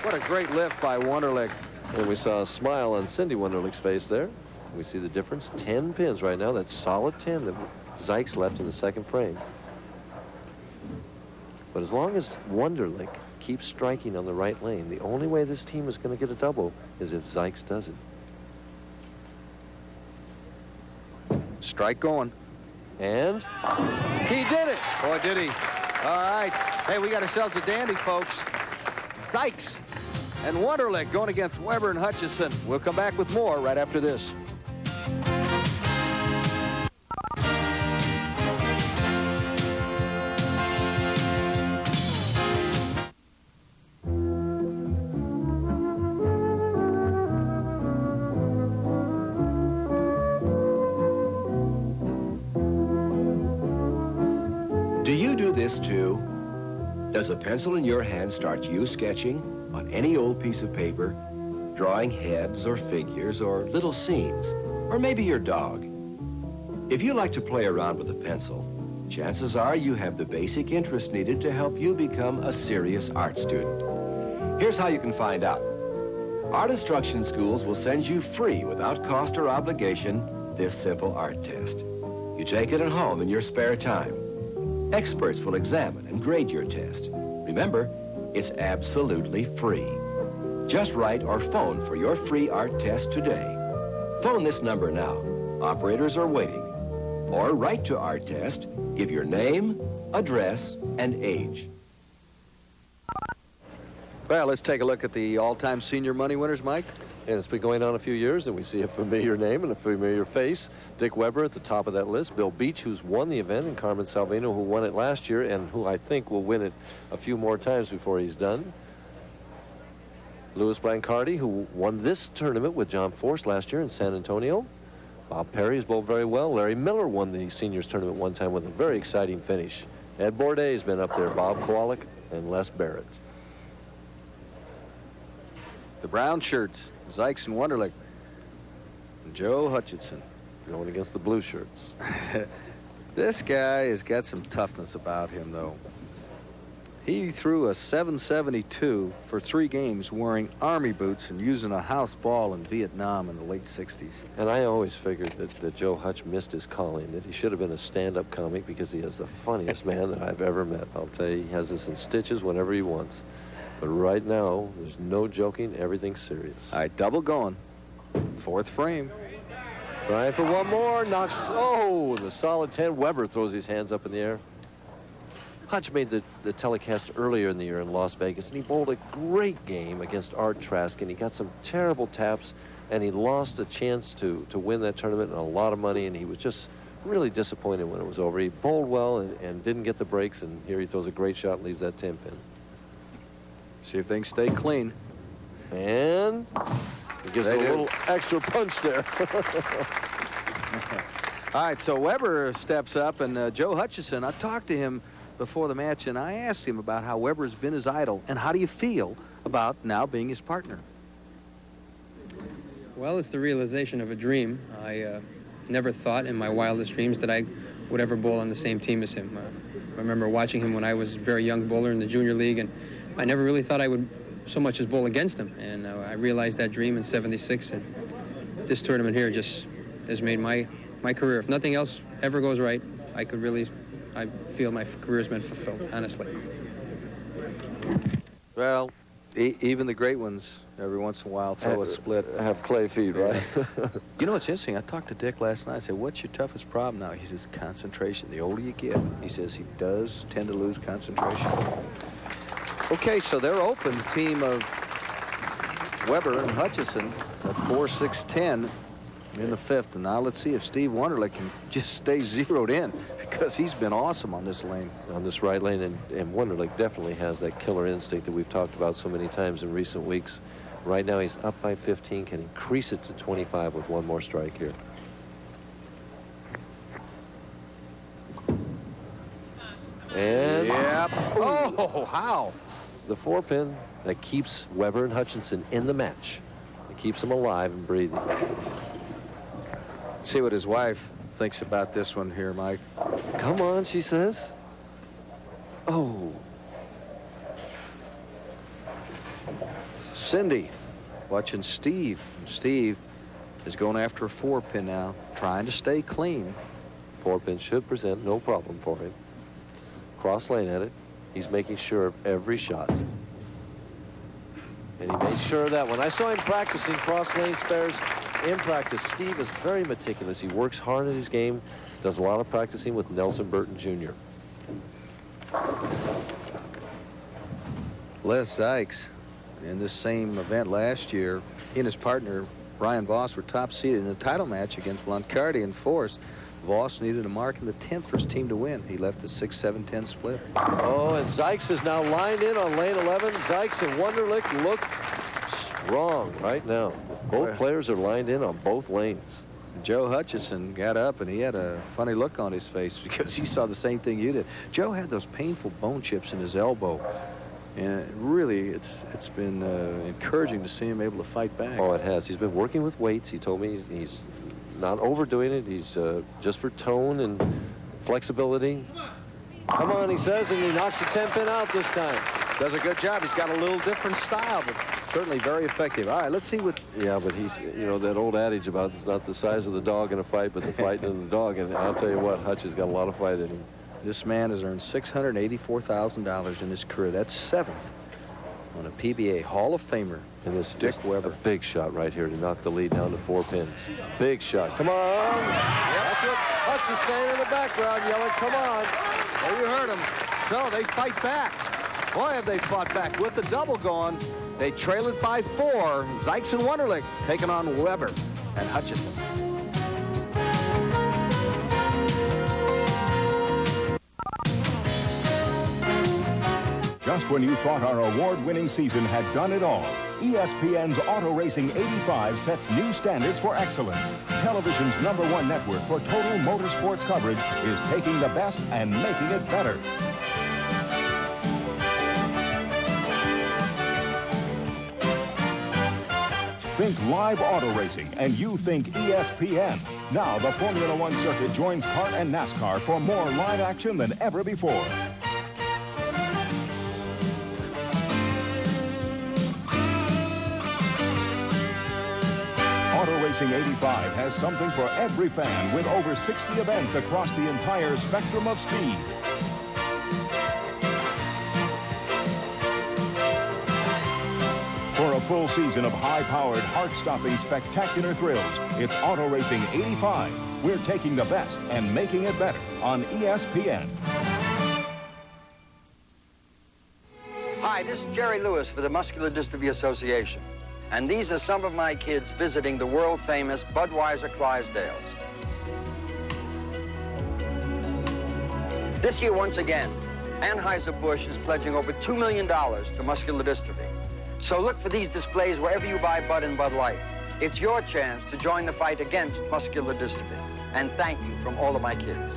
What a great lift by Wunderlich. And we saw a smile on Cindy Wunderlich's face there. We see the difference. 10 pins right now. That's solid 10 that Zikes left in the second frame. But as long as Wunderlich keeps striking on the right lane, the only way this team is going to get a double is if Zikes does it. Strike going. And he did it. Boy, did he. All right. Hey, we got ourselves a dandy, folks. Zikes and Wunderlich going against Weber and Hutchinson. We'll come back with more right after this. Do you do this too? Does a pencil in your hand start you sketching on any old piece of paper, drawing heads or figures or little scenes, or maybe your dog? If you like to play around with a pencil, chances are you have the basic interest needed to help you become a serious art student. Here's how you can find out. Art instruction schools will send you free, without cost or obligation, this simple art test. You take it at home in your spare time. Experts will examine and grade your test. Remember, it's absolutely free. Just write or phone for your free art test today. Phone this number now. Operators are waiting. Or write to Art Test, give your name, address, and age. Well, let's take a look at the all-time senior money winners, Mike. And it's been going on a few years, and we see a familiar name and a familiar face. Dick Weber at the top of that list. Bill Beach, who's won the event, and Carmen Salvino, who won it last year, and who I think will win it a few more times before he's done. Louis Blancardi, who won this tournament with John Force last year in San Antonio. Bob Perry has bowled very well. Larry Miller won the seniors tournament one time with a very exciting finish. Ed Bourdais has been up there. Bob Kowalik and Les Barrett. The brown shirts, Zikes and Wunderlich. And Joe Hutchinson. Going against the blue shirts. This guy has got some toughness about him, though. He threw a 772 for 3 games wearing Army boots and using a house ball in Vietnam in the late 60s. And I always figured that Joe Hutch missed his calling, that he should have been a stand-up comic because he is the funniest man that I've ever met. I'll tell you, he has this in stitches whenever he wants. But right now, there's no joking, everything's serious. All right, double going. 4th frame. Trying for one more, knocks, oh, the solid 10. Weber throws his hands up in the air. Hutch made the telecast earlier in the year in Las Vegas, and he bowled a great game against Art Trask, and he got some terrible taps, and he lost a chance to win that tournament and a lot of money, and he was just really disappointed when it was over. He bowled well and didn't get the breaks, and here he throws a great shot and leaves that 10-pin. See if things stay clean. And he gives it a little extra punch there. All right, so Weber steps up, and Joe Hutchinson, I talked to him before the match, and I asked him about how Weber's been his idol, and how do you feel about now being his partner? Well, it's the realization of a dream. never thought in my wildest dreams that I would ever bowl on the same team as him. I remember watching him when I was a very young bowler in the junior league, and I never really thought I would so much as bowl against him. And I realized that dream in '76, and this tournament here just has made my career. If nothing else ever goes right, I feel my career has been fulfilled, honestly. Well, even the great ones, every once in a while, throw a split. Have clay feet, right? You know what's interesting? I talked to Dick last night. I said, what's your toughest problem now? He says, concentration. The older you get, he says he does tend to lose concentration. Okay, so they're open, team of Weber and Hutchinson at 4-6-10 in the fifth. And now let's see if Steve Wunderlich can just stay zeroed in, because he's been awesome on this lane. On this right lane, and Wunderlich definitely has that killer instinct that we've talked about so many times in recent weeks. Right now he's up by 15, can increase it to 25 with one more strike here. And yep. Oh, how? The 4-pin that keeps Weber and Hutchinson in the match. It keeps them alive and breathing. See what his wife thinks about this one here, Mike. Come on, she says. Oh. Cindy watching Steve. Steve is going after a 4-pin now, trying to stay clean. 4-pin should present no problem for him. Cross lane at it. He's making sure of every shot. And he made sure of that. When I saw him practicing cross lane spares in practice, Steve is very meticulous. He works hard at his game, does a lot of practicing with Nelson Burton Jr. Les Zikes, in this same event last year, he and his partner, Brian Voss, were top seeded in the title match against Blancardi in fours. Voss needed a mark in the 10th for his team to win. He left a 6-7-10 split. Oh, and Zikes is now lined in on lane 11. Zikes and Wunderlich look strong right now. Both players are lined in on both lanes. Joe Hutchinson got up, and he had a funny look on his face because he saw the same thing you did. Joe had those painful bone chips in his elbow. And really, it's been encouraging to see him able to fight back. Oh, it has. He's been working with weights. He told me he's not overdoing it. He's just for tone and flexibility. Come on, he says, and he knocks the 10-pin out this time. Does a good job. He's got a little different style, but certainly very effective. All right, let's see what... Yeah, but he's, you know, that old adage about it's not the size of the dog in a fight, but the fight in the dog. And I'll tell you what, Hutch has got a lot of fight in him. This man has earned $684,000 in his career. That's 7th on a PBA Hall of Famer. And this Dick Weber. A big shot right here to knock the lead down to 4 pins. Big shot. Come on. That's what Hutch is saying in the background, yelling, come on. Oh, you heard him. So they fight back. Boy, have they fought back. With the double gone, they trail it by 4. Zikes and Wunderlich taking on Weber and Hutchinson. Just when you thought our award-winning season had done it all, ESPN's Auto Racing 85 sets new standards for excellence. Television's #1 network for total motorsports coverage is taking the best and making it better. Think live auto racing, and you think ESPN. Now the Formula One circuit joins kart and NASCAR for more live action than ever before. Auto Racing 85 has something for every fan with over 60 events across the entire spectrum of speed. For a full season of high-powered, heart-stopping, spectacular thrills, it's Auto Racing 85. We're taking the best and making it better on ESPN. Hi, this is Jerry Lewis for the Muscular Dystrophy Association. And these are some of my kids visiting the world-famous Budweiser Clydesdales. This year, once again, Anheuser-Busch is pledging over $2 million to muscular dystrophy. So look for these displays wherever you buy Bud and Bud Light. It's your chance to join the fight against muscular dystrophy. And thank you from all of my kids.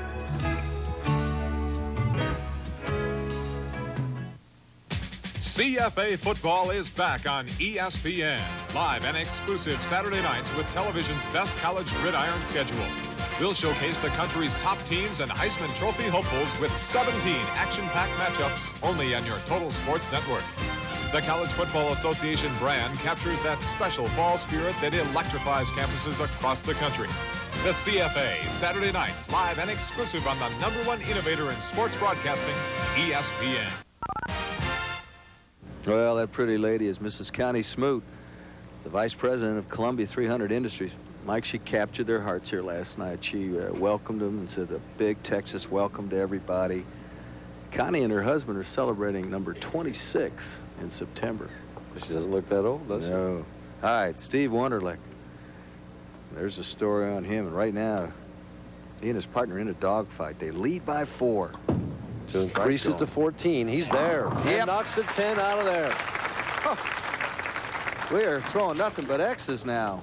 CFA football is back on ESPN. Live and exclusive Saturday nights with television's best college gridiron schedule. We'll showcase the country's top teams and Heisman Trophy hopefuls with 17 action-packed matchups only on your Total Sports Network. The College Football Association brand captures that special fall spirit that electrifies campuses across the country. The CFA, Saturday nights, live and exclusive on the #1 innovator in sports broadcasting, ESPN. Well, that pretty lady is Mrs. Connie Smoot, the Vice President of Columbia 300 Industries. Mike, she captured their hearts here last night. She welcomed them and said a big Texas welcome to everybody. Connie and her husband are celebrating number 26 in September. She doesn't look that old, does she? No. All right, Steve Wunderlich. There's a story on him, and right now, he and his partner in a dogfight. They lead by 4. To increase it to 14. He's there. He knocks the 10 out of there. Oh. We are throwing nothing but X's now.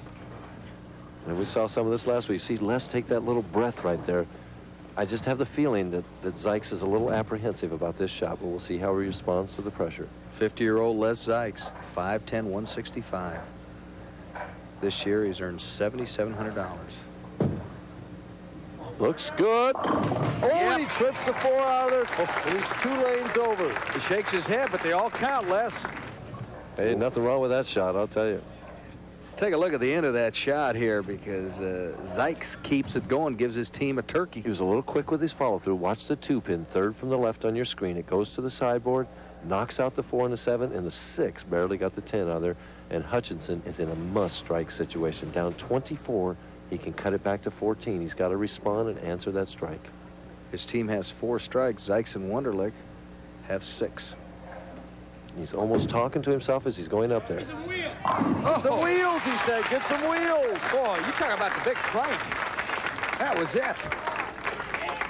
And we saw some of this last week. See Les take that little breath right there. I just have the feeling that Zikes is a little apprehensive about this shot, but we'll see how he responds to the pressure. 50-year-old Les Zikes, 5'10", 165. This year, he's earned $7,700. Looks good. Oh, he trips the 4 out of there, and he's 2 lanes over. He shakes his head, but they all count, Les. Hey, nothing wrong with that shot, I'll tell you. Let's take a look at the end of that shot here, because Zikes keeps it going, gives his team a turkey. He was a little quick with his follow-through. Watch the 2-pin, 3rd from the left on your screen. It goes to the sideboard, knocks out the 4 and the 7, and the 6 barely got the 10 out of there. And Hutchinson is in a must-strike situation. Down 24, he can cut it back to 14. He's got to respond and answer that strike. His team has 4 strikes. Zikes and Wunderlich have 6. He's almost talking to himself as he's going up there. Some wheels. Oh. Some wheels, he said. Get some wheels. Boy, you talk about the big crank. That was it.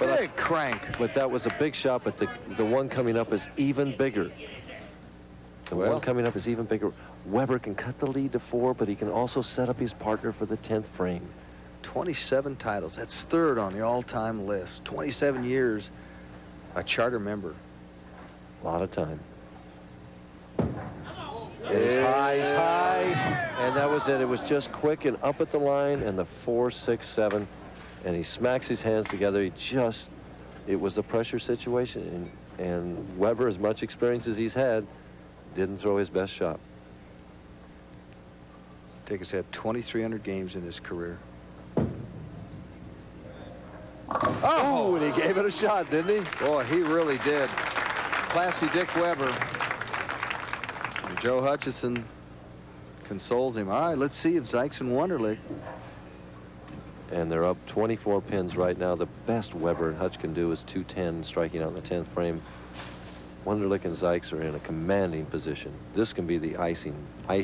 Big crank. But that was a big shot, but the one coming up is even bigger. The one coming up is even bigger. Weber can cut the lead to 4, but he can also set up his partner for the 10th frame. 27 titles. That's 3rd on the all-time list. 27 years, a charter member. A lot of time. And he's high, he's high. And that was it. It was just quick and up at the line, and the 4, 6, 7. And he smacks his hands together. It was a pressure situation. And Weber, as much experience as he's had, didn't throw his best shot. Has had 2,300 games in his career. Oh, and he gave it a shot, didn't he? Boy, he really did. Classy Dick Weber. And Joe Hutchinson consoles him. All right, let's see if Zikes and Wunderlich. And they're up 24 pins right now. The best Weber and Hutch can do is 210, striking out in the 10th frame. Wunderlich and Zikes are in a commanding position. This can be the ice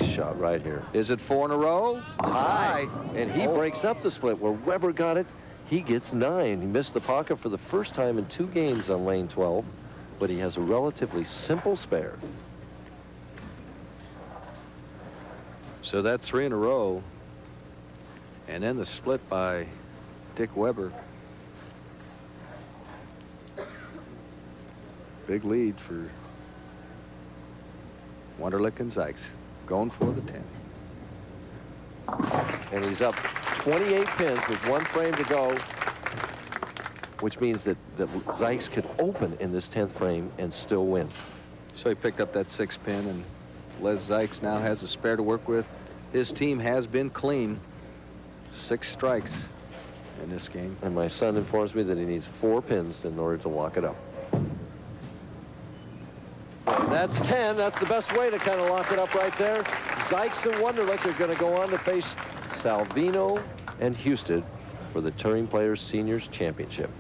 shot right here. Is it 4 in a row? It's high. And he breaks up the split. Where Weber got it, he gets 9. He missed the pocket for the first time in 2 games on lane 12, but he has a relatively simple spare. So that 3 in a row, and then the split by Dick Weber. Big lead for Wunderlich and Zikes, going for the 10. And he's up 28 pins with 1 frame to go, which means that Zikes could open in this 10th frame and still win. So he picked up that 6 pin, and Les Zikes now has a spare to work with. His team has been clean. 6 strikes in this game. And my son informs me that he needs 4 pins in order to lock it up. That's 10. That's the best way to kind of lock it up right there. Zikes and Wunderlich are going to go on to face Salvino and Houston for the Touring Players Seniors Championship.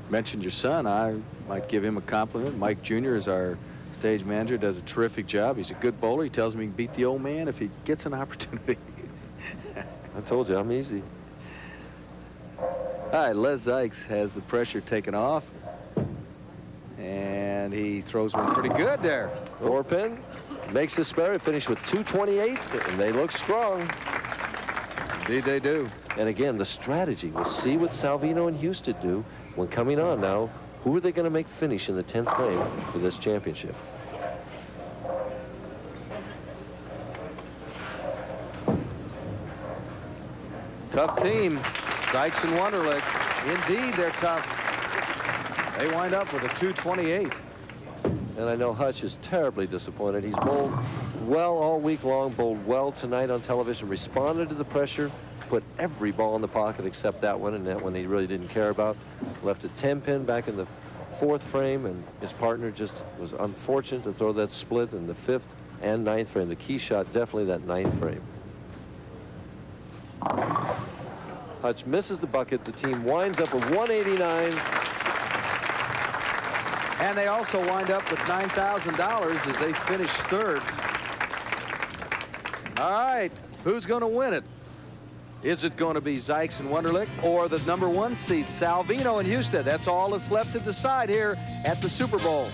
Mentioned your son. I might give him a compliment. Mike Jr. is our stage manager, does a terrific job. He's a good bowler. He tells me he can beat the old man if he gets an opportunity. I told you, I'm easy. All right, Les Zikes has the pressure taken off. And he throws one pretty good there. 4 pin. Makes the spare. Finish with 228, and they look strong. Indeed they do. And again, the strategy. We'll see what Salvino and Houston do when coming on now. Who are they going to make finish in the 10th frame for this championship? Tough team. Zikes and Wunderlich. Indeed, they're tough. They wind up with a 228. And I know Hutch is terribly disappointed. He's bowled well all week long, bowled well tonight on television, responded to the pressure, put every ball in the pocket except that one, and that one he really didn't care about. Left a 10-pin back in the 4th frame, and his partner just was unfortunate to throw that split in the 5th and 9th frame. The key shot, definitely that 9th frame. Hutch misses the bucket. The team winds up with 189. And they also wind up with $9,000 as they finish 3rd. All right, who's going to win it? Is it going to be Zikes and Wunderlich or the #1 seed, Salvino and Houston? That's all that's left to decide here at the Super Bowl.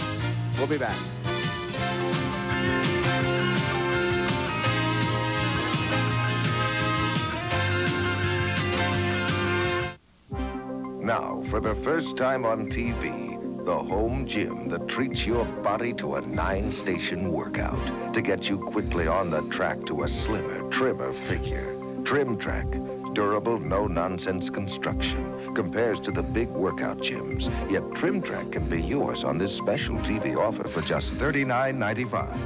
We'll be back. Now, for the first time on TV, the home gym that treats your body to a 9-station workout to get you quickly on the track to a slimmer, trimmer figure. Trim Track, durable, no-nonsense construction, compares to the big workout gyms. Yet Trim Track can be yours on this special TV offer for just $39.95.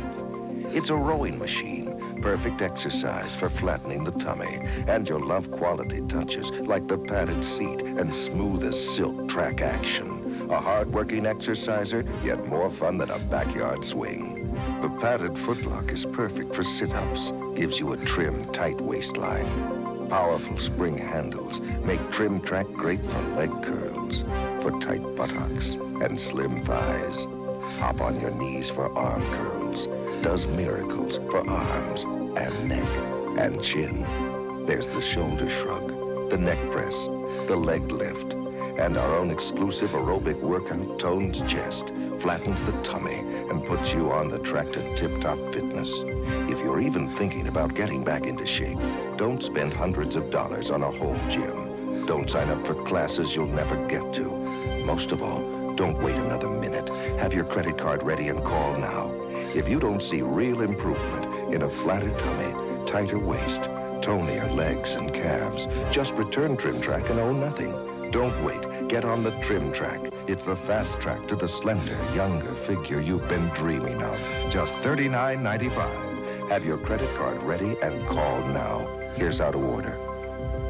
It's a rowing machine, perfect exercise for flattening the tummy, and you'll love quality touches like the padded seat and smooth as silk track action. A hard-working exerciser, yet more fun than a backyard swing. The padded footlock is perfect for sit-ups, gives you a trim, tight waistline. Powerful spring handles make Trim Track great for leg curls, for tight buttocks and slim thighs. Hop on your knees for arm curls. Does miracles for arms and neck and chin. There's the shoulder shrug, the neck press, the leg lift, and our own exclusive aerobic workout tones chest, flattens the tummy, and puts you on the track to tip-top fitness. If you're even thinking about getting back into shape, don't spend hundreds of dollars on a home gym. Don't sign up for classes you'll never get to. Most of all, don't wait another minute. Have your credit card ready and call now. If you don't see real improvement in a flatter tummy, tighter waist, tonelier legs and calves, just return Trim Track and owe nothing. Don't wait. Get on the Trim Track. It's the fast track to the slender, younger figure you've been dreaming of. Just $39.95. Have your credit card ready and call now. Here's how to order.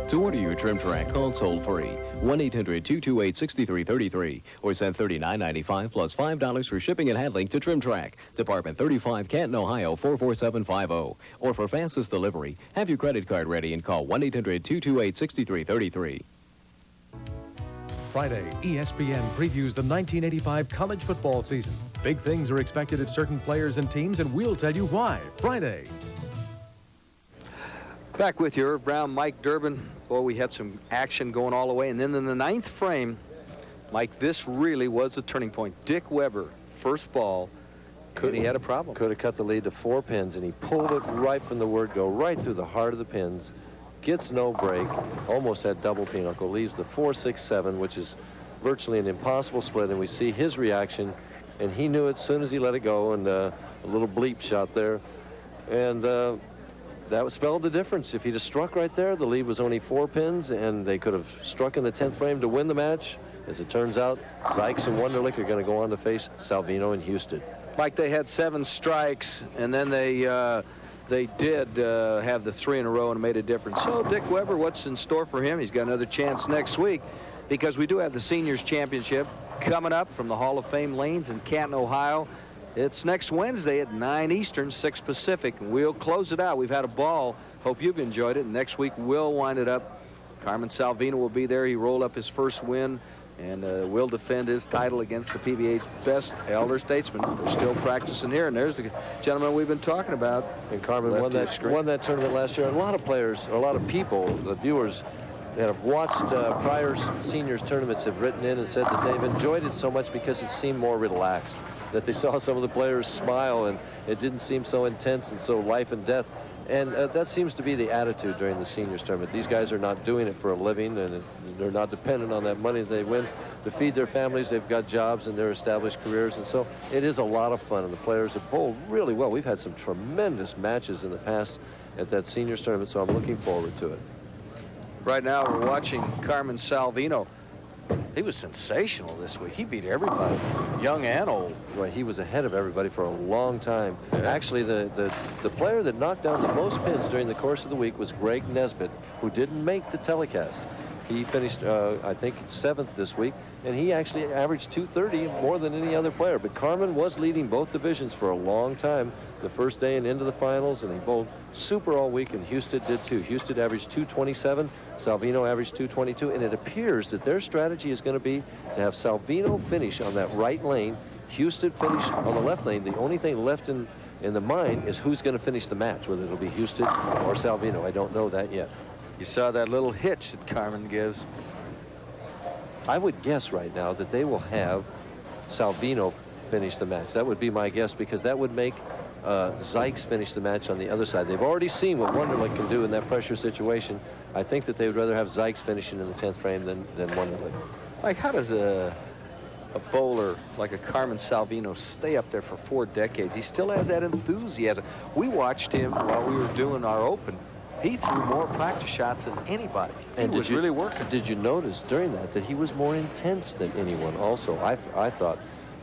To order your Trim Track, call toll free 1-800-228-6333 or send $39.95 plus $5 for shipping and handling to Trim Track, Department 35, Canton, Ohio 44750. Or for fastest delivery, have your credit card ready and call 1-800-228-6333. Friday, ESPN previews the 1985 college football season. Big things are expected of certain players and teams, and we'll tell you why. Friday. Back with you, Irv Brown, Mike Durbin. Boy, we had some action going all the way. And then in the 9th frame, Mike, this really was a turning point. Dick Weber, first ball, and he had a problem. Could have cut the lead to 4 pins, and he pulled it right from the word go, right through the heart of the pins. Gets no break, almost had double pinochle, leaves the 4-6-7, which is virtually an impossible split, and we see his reaction, and he knew it as soon as he let it go, and a little bleep shot there, and that spelled the difference. If he'd have struck right there, the lead was only 4 pins, and they could have struck in the 10th frame to win the match. As it turns out, Zikes and Wunderlich are going to go on to face Salvino and Houston. Mike, they had 7 strikes, and then they did have the 3 in a row and made a difference. So Dick Weber, what's in store for him? He's got another chance next week because we do have the Seniors Championship coming up from the Hall of Fame lanes in Canton, Ohio. It's next Wednesday at 9 Eastern, 6 Pacific. And we'll close it out. We've had a ball. Hope you've enjoyed it. And next week we'll wind it up. Carmen Salvino will be there. He rolled up his first win and will defend his title against the PBA's best elder statesman. They're still practicing here, and there's the gentleman we've been talking about. And Carmen won that tournament last year. And a lot of players, or a lot of people, the viewers that have watched prior seniors tournaments have written in and said that they've enjoyed it so much because it seemed more relaxed, that they saw some of the players smile and it didn't seem so intense and so life and death. And that seems to be the attitude during the seniors tournament. These guys are not doing it for a living, and they're not dependent on that money they win to feed their families. They've got jobs and their established careers, and so it is a lot of fun, and the players have bowled really well. We've had some tremendous matches in the past at that seniors tournament, so I'm looking forward to it. Right now, we're watching Carmen Salvino. He was sensational this week. He beat everybody, young and old. Well, he was ahead of everybody for a long time. Yeah. Actually, the player that knocked down the most pins during the course of the week was Greg Nesbitt, who didn't make the telecast. He finished, I think, 7th this week, and he actually averaged 230 more than any other player. But Carmen was leading both divisions for a long time, the first day and into the finals, and he bowled super all week, and Houston did too. Houston averaged 227, Salvino averaged 222, and it appears that their strategy is going to be to have Salvino finish on that right lane, Houston finish on the left lane. The only thing left in the mind is who's going to finish the match, whether it'll be Houston or Salvino. I don't know that yet. You saw that little hitch that Carmen gives. I would guess right now that they will have Salvino finish the match. That would be my guess, because that would make Zikes finish the match on the other side. They've already seen what Wunderlich can do in that pressure situation. I think that they would rather have Zikes finishing in the 10th frame than Wunderlich. Like, how does a bowler like a Carmen Salvino stay up there for 4 decades? He still has that enthusiasm. We watched him while we were doing our Open. He threw more practice shots than anybody. And he was really working. Did you notice during that he was more intense than anyone also? I thought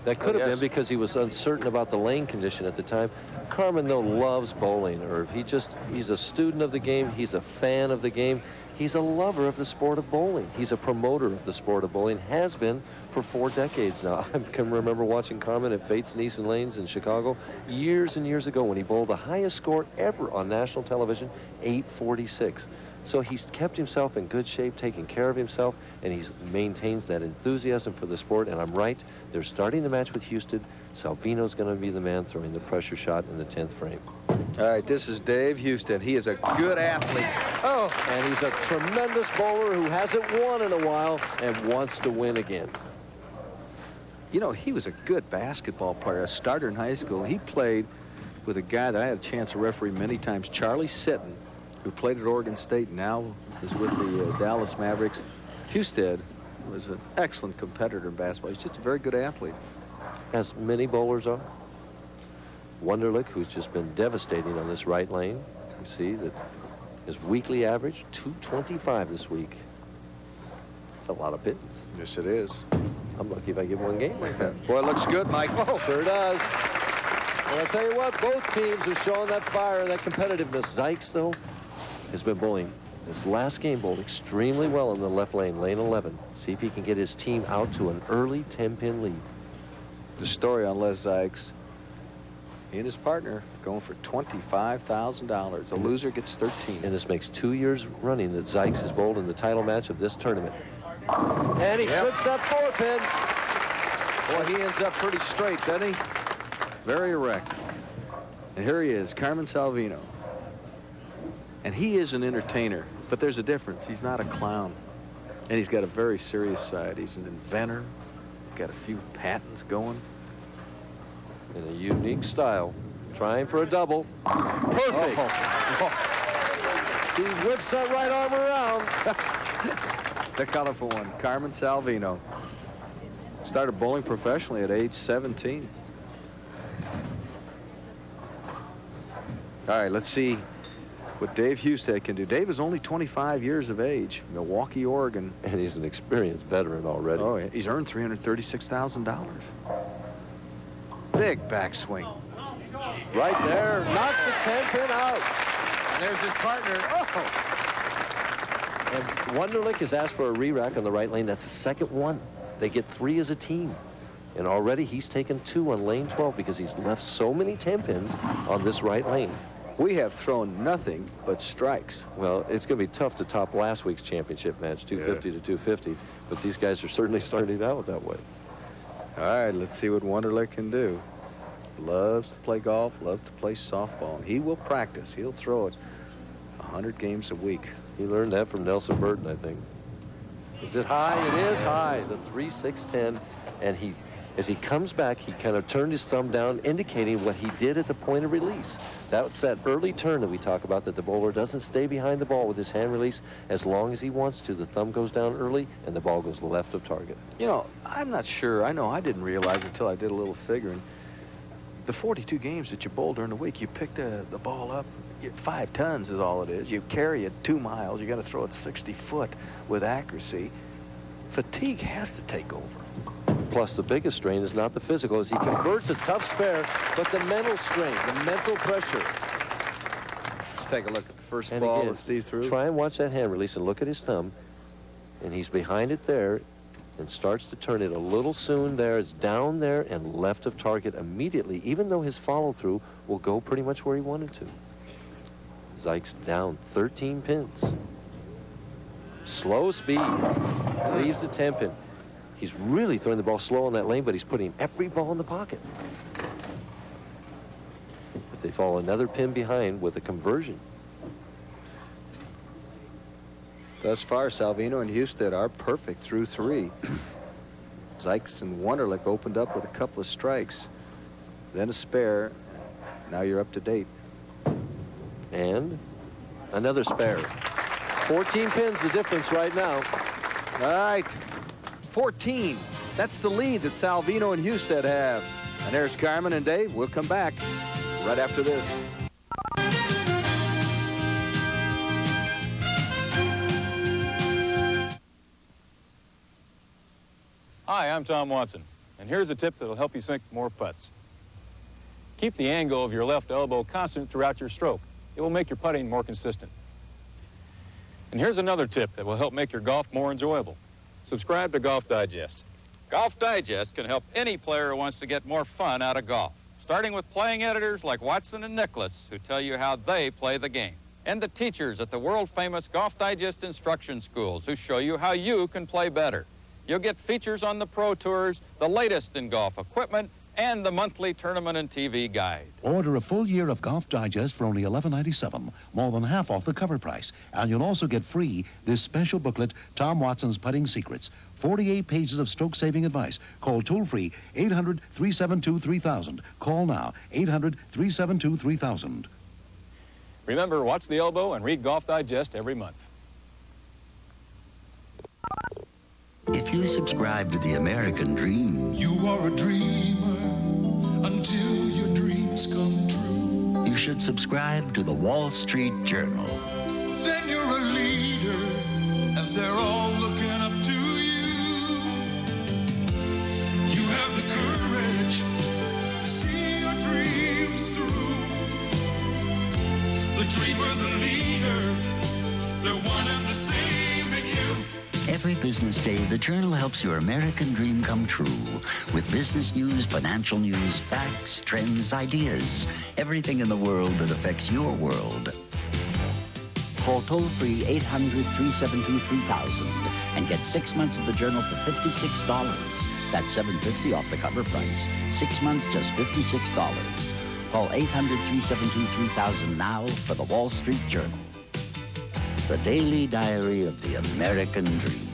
that could have been because he was uncertain about the lane condition at the time. Carmen, though, loves bowling, or he's a student of the game. He's a fan of the game. He's a lover of the sport of bowling. He's a promoter of the sport of bowling, has been for 4 decades now. I can remember watching Carmen at Fates and Easton Lanes in Chicago years and years ago when he bowled the highest score ever on national television, 846. So he's kept himself in good shape, taking care of himself, and he maintains that enthusiasm for the sport. And I'm right, they're starting the match with Houston. Salvino's going to be the man throwing the pressure shot in the 10th frame. All right, this is Dave Houston. He is a good athlete. Oh, and he's a tremendous bowler who hasn't won in a while and wants to win again. You know, he was a good basketball player, a starter in high school. He played with a guy that I had a chance to referee many times, Charlie Sitton, who played at Oregon State and now is with the Dallas Mavericks. Houston was an excellent competitor in basketball. He's just a very good athlete. As many bowlers are. Wunderlich, who's just been devastating on this right lane. You see that his weekly average, 225 this week. It's a lot of pins. Yes, it is. I'm lucky if I get one game like that. Boy, it looks good, Mike. Oh, sure does. Well, I'll tell you what, both teams are showing that fire and that competitiveness. Zikes, though, has been bowling. This last game bowled extremely well in the left lane, lane 11. See if he can get his team out to an early 10-pin lead. The story on Les Zikes, he and his partner going for $25,000. A loser gets 13. And this makes 2 years running that Zikes has bowled in the title match of this tournament. And he trips that 4-pin. Boy, he ends up pretty straight, doesn't he? Very erect. And here he is, Carmen Salvino. And he is an entertainer, but there's a difference. He's not a clown. And he's got a very serious side. He's an inventor. Got a few patents going. In a unique style. Trying for a double. Perfect. See, he whips that right arm around. The colorful one, Carmen Salvino. Started bowling professionally at age 17. All right, let's see what Dave Houston can do. Dave is only 25 years of age, Milwaukee, Oregon. And he's an experienced veteran already. Oh, yeah. He's earned $336,000. Big backswing. Right there, knocks the 10-pin out. And there's his partner. Oh. And Wunderlich has asked for a re-rack on the right lane. That's the second one. They get 3 as a team. And already he's taken 2 on lane 12 because he's left so many 10-pins on this right lane. We have thrown nothing but strikes. Well, it's going to be tough to top last week's championship match, 250 to 250. But these guys are certainly starting out that way. All right, let's see what Wunderlich can do. Loves to play golf, loves to play softball. And he will practice. He'll throw it 100 games a week. He learned that from Nelson Burton, I think. Is it high? It is high. The 3-6-10. And as he comes back, he kind of turned his thumb down, indicating what he did at the point of release. That's that early turn that we talk about, that the bowler doesn't stay behind the ball with his hand release as long as he wants to. The thumb goes down early, and the ball goes left of target. You know, I'm not sure. I know I didn't realize until I did a little figuring. The 42 games that you bowl during the week, you pick the ball up, 5 tons is all it is. You carry it 2 miles. You got to throw it 60 foot with accuracy. Fatigue has to take over. Plus, the biggest strain is not the physical, as he converts a tough spare, but the mental strain, the mental pressure. Let's take a look at the first And ball again, that Steve threw. Try and watch that hand release and look at his thumb. And he's behind it there and starts to turn it a little soon there. It's down there and left of target immediately, even though his follow-through will go pretty much where he wanted to. Zikes down 13 pins. Slow speed. Leaves the 10 pin. He's really throwing the ball slow on that lane, but he's putting every ball in the pocket. But they fall another pin behind with a conversion. Thus far, Salvino and Husted are perfect through 3. Zikes and Wunderlich opened up with a couple of strikes, then a spare. Now you're up to date. And another spare. 14 pins the difference right now. All right, 14. That's the lead that Salvino and Husted have. And there's Carmen and Dave. We'll come back right after this. Hi, I'm Tom Watson, and here's a tip that'll help you sink more putts. Keep the angle of your left elbow constant throughout your stroke. It will make your putting more consistent. And here's another tip that will help make your golf more enjoyable. Subscribe to Golf Digest. Golf Digest can help any player who wants to get more fun out of golf, starting with playing editors like Watson and Nicholas, who tell you how they play the game, and the teachers at the world-famous Golf Digest instruction schools who show you how you can play better. You'll get features on the Pro Tours, the latest in golf equipment, and the monthly tournament and TV guide. Order a full year of Golf Digest for only $11.97, more than half off the cover price. And you'll also get free this special booklet, Tom Watson's Putting Secrets. 48 pages of stroke-saving advice. Call toll-free 800-372-3000. Call now, 800-372-3000. Remember, watch the elbow and read Golf Digest every month. If you subscribe to the American dream, you are a dreamer until your dreams come true. You should subscribe to the Wall Street Journal. Then you're a leader, and they're all looking up to you. You have the courage to see your dreams through. The dreamer, the leader, they're one and the same in you. Every business day, the Journal helps your American dream come true with business news, financial news, facts, trends, ideas, everything in the world that affects your world. Call toll-free 800-372-3000 and get 6 months of the Journal for $56. That's $7.50 off the cover price. 6 months, just $56. Call 800-372-3000 now for the Wall Street Journal. The daily diary of the American dream.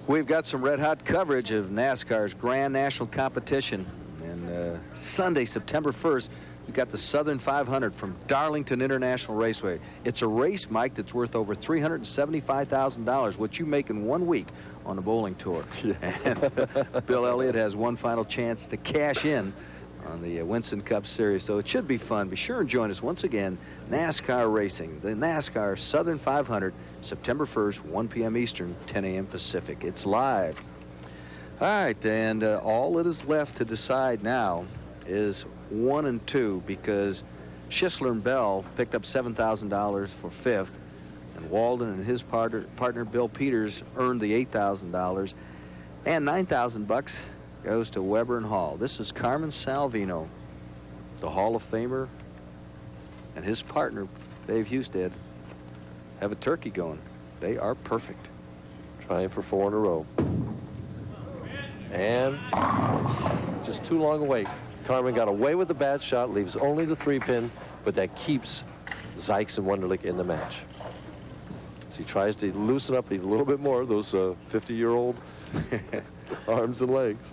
We've got some red-hot coverage of NASCAR's Grand National Competition. And Sunday, September 1st, we've got the Southern 500 from Darlington International Raceway. It's a race, Mike, that's worth over $375,000, what you make in 1 week on the bowling tour. Yeah. And Bill Elliott has one final chance to cash in on the Winston Cup Series, so it should be fun. Be sure and join us once again, NASCAR Racing, the NASCAR Southern 500, September 1st, 1 p.m. Eastern, 10 a.m. Pacific. It's live. All right, and all that is left to decide now is 1 and 2, because Schissler and Bell picked up $7,000 for 5th, and Walden and his partner Bill Peters earned the $8,000, and $9,000 goes to Weber and Hall. This is Carmen Salvino, the Hall of Famer, and his partner, Dave Husted, have a turkey going. They are perfect. Trying for 4 in a row. And just too long a wait. Carmen got away with the bad shot, leaves only the 3-pin, but that keeps Zikes and Wunderlich in the match. So he tries to loosen up a little bit more, those 50-year-old arms and legs.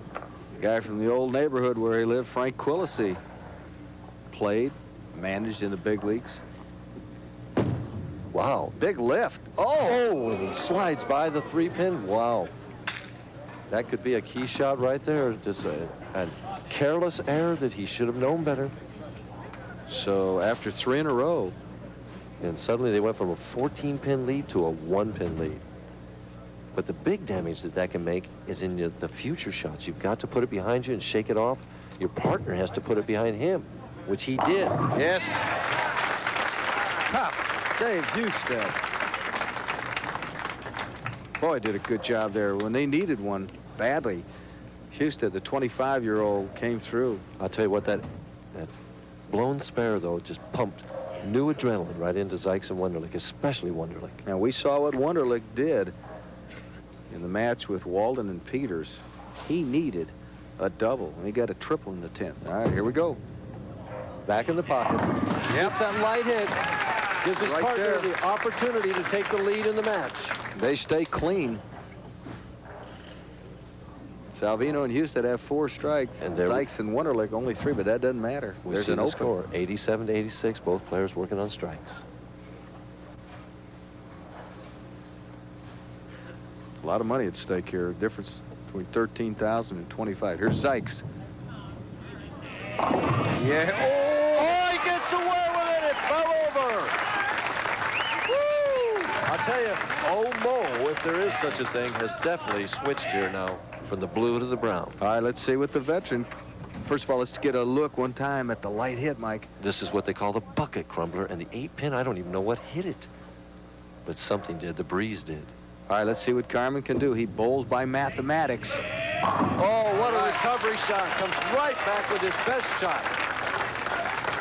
The guy from the old neighborhood where he lived, Frank Quillisey, played, managed in the big leagues. Wow. Big lift. Oh, and he slides by the 3-pin. Wow. That could be a key shot right there. Just a careless error that he should have known better. So after 3 in a row, and suddenly they went from a 14-pin lead to a 1-pin lead. But the big damage that can make is in the future shots. You've got to put it behind you and shake it off. Your partner has to put it behind him, which he did. Yes. Tough. Dave Husted. Boy, did a good job there. When they needed one badly, Husted, the 25-year-old, came through. I'll tell you what, that blown spare, though, just pumped new adrenaline right into Zikes and Wunderlich, especially Wunderlich. Now, we saw what Wunderlich did in the match with Walden and Peters. He needed a double, and he got a triple in the 10th. All right, here we go. Back in the pocket. Yep. Gets that light hit. Gives his partner the opportunity to take the lead in the match. They stay clean. Salvino and Husted have 4 strikes, and Zikes and Wunderlich only 3, but that doesn't matter. There's an open score, 87-86, both players working on strikes. A lot of money at stake here. Difference between 13,000 and 25. Here's Zikes. Yeah. Oh, he gets away with it. It fell over. Woo! I'll tell you, Mo, if there is such a thing, has definitely switched here now from the blue to the brown. All right, let's see what the veteran. First of all, let's get a look one time at the light hit, Mike. This is what they call the bucket crumbler, and the 8-pin, I don't even know what hit it. But something did. The breeze did. All right, let's see what Carmen can do. He bowls by mathematics. Oh, what a recovery shot. Comes right back with his best shot.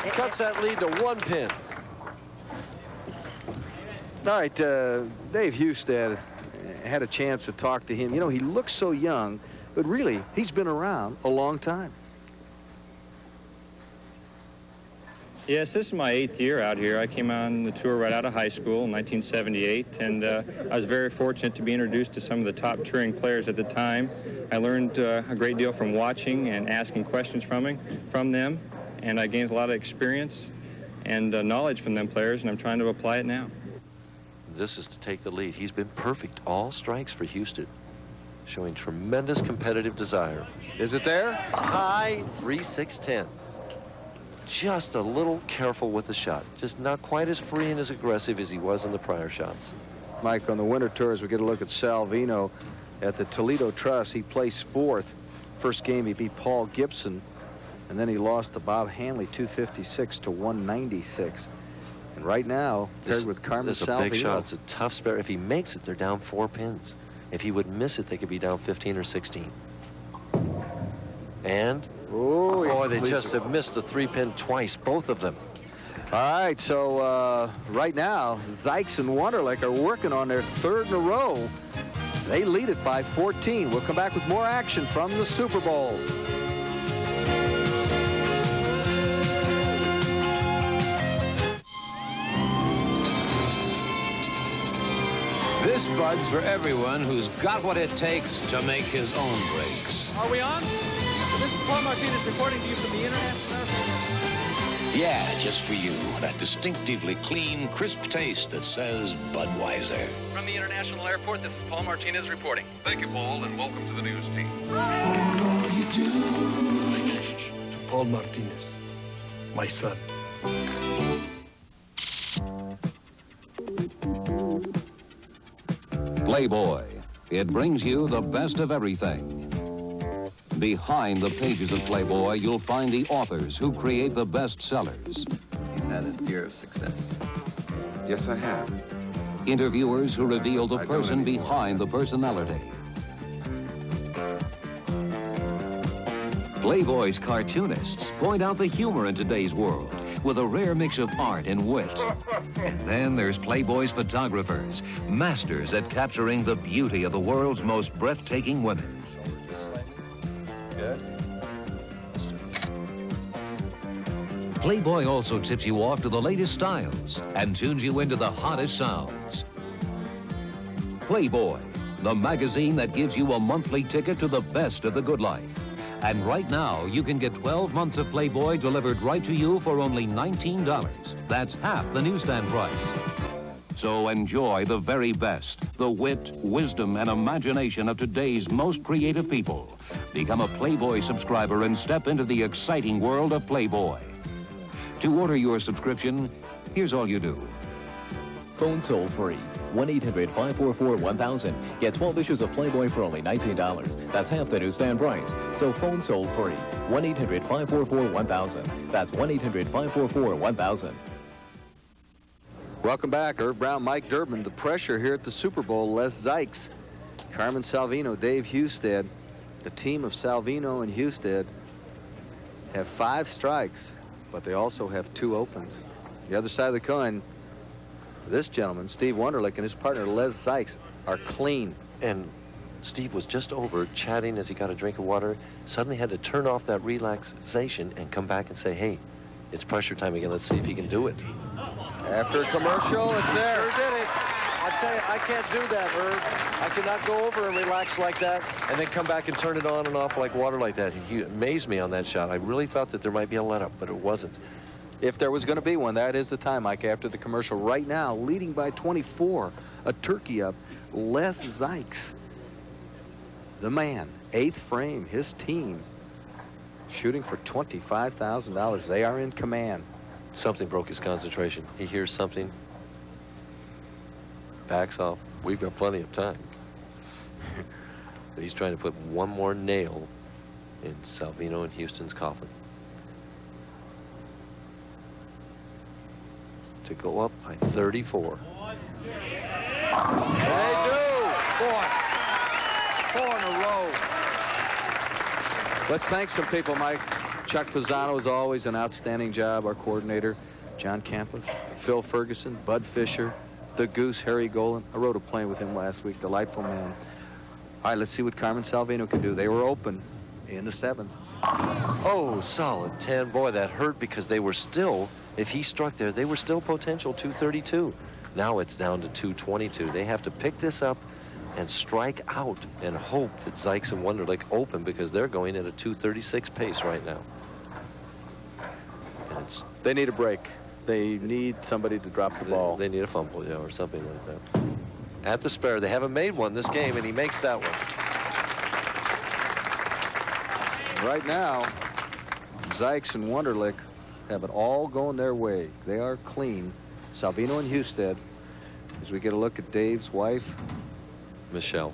He cuts that lead to 1 pin. All right, Dave Husted had a chance to talk to him. You know, he looks so young, but really, he's been around a long time. Yes, this is my 8th year out here. I came on the tour right out of high school in 1978, and I was very fortunate to be introduced to some of the top touring players at the time. I learned a great deal from watching and asking questions from them, and I gained a lot of experience and knowledge from them players, and I'm trying to apply it now. This is to take the lead. He's been perfect. All strikes for Husted, showing tremendous competitive desire. Is it there? Tie 3-6-10. Just a little careful with the shot. Just not quite as free and as aggressive as he was in the prior shots. Mike, on the winter tours, we get a look at Salvino at the Toledo Trust. He placed 4th. First game, he beat Paul Gibson, and then he lost to Bob Hanley, 256 to 196. And right now, paired with Carmen Salvino. This is a big shot. It's a tough spare. If he makes it, they're down 4 pins. If he would miss it, they could be down 15 or 16. And oh, they just have missed the 3-pin twice, both of them. All right, so right now, Zikes and Wunderlich are working on their 3rd in a row. They lead it by 14. We'll come back with more action from the Super Bowl. This bud's for everyone who's got what it takes to make his own breaks. Are we on? This is Paul Martinez reporting to you from the International Airport. Yeah, just for you. That distinctively clean, crisp taste that says Budweiser. From the International Airport, this is Paul Martinez reporting. Thank you, Paul, and welcome to the news team. To Paul Martinez, my son. Playboy. It brings you the best of everything. Behind the pages of Playboy, you'll find the authors who create the best sellers. You've had a year of success. Yes, I have. Interviewers who reveal the person behind the personality. Playboy's cartoonists point out the humor in today's world with a rare mix of art and wit. And then there's Playboy's photographers, masters at capturing the beauty of the world's most breathtaking women. Good. Playboy also tips you off to the latest styles and tunes you into the hottest sounds. Playboy, the magazine that gives you a monthly ticket to the best of the good life. And right now, you can get 12 months of Playboy delivered right to you for only $19. That's half the newsstand price. So enjoy the very best, the wit, wisdom, and imagination of today's most creative people. Become a Playboy subscriber and step into the exciting world of Playboy. To order your subscription, here's all you do. Phone toll free. 1-800-544-1000. Get 12 issues of Playboy for only $19. That's half the newsstand price. So phone toll free. 1-800-544-1000. That's 1-800-544-1000. Welcome back. Irv Brown, Mike Durbin. The pressure here at the Super Bowl. Les Zikes, Carmen Salvino, Dave Husted. The team of Salvino and Husted have 5 strikes, but they also have 2 opens. The other side of the coin, this gentleman, Steve Wunderlich, and his partner, Les Zikes, are clean. And Steve was just over chatting as he got a drink of water, suddenly had to turn off that relaxation and come back and say, hey, it's pressure time again. Let's see if he can do it. After a commercial, it's there. Sure did it. I tell you, I can't do that, Herb. I cannot go over and relax like that and then come back and turn it on and off like water like that. He amazed me on that shot. I really thought that there might be a let-up, but it wasn't. If there was going to be one, that is the time, Mike, after the commercial. Right now, leading by 24, a turkey up, Les Zikes. The man, 8th frame, his team, shooting for $25,000. They are in command. Something broke his concentration. He hears something, backs off. We've got plenty of time. But he's trying to put one more nail in Salvino and Houston's coffin. To go up by 34. They do! 4 in a row. Let's thank some people, Mike. Chuck Pisano, as always, an outstanding job. Our coordinator, John Campos, Phil Ferguson, Bud Fisher, the Goose, Harry Golan. I rode a plane with him last week. Delightful man. All right, let's see what Carmen Salvino can do. They were open in the 7th. Oh, solid 10. Boy, that hurt because they were still, if he struck there, they were still potential 232. Now it's down to 222. They have to pick this up and strike out and hope that Zikes and Wunderlich open because they're going at a 236 pace right now. And they need a break. They need somebody to drop the ball. They need a fumble, yeah, or something like that. At the spare, they haven't made one this game, and he makes that one. Right now, Zikes and Wunderlich have it all going their way. They are clean. Salvino and Husted, as we get a look at Dave's wife, Michelle.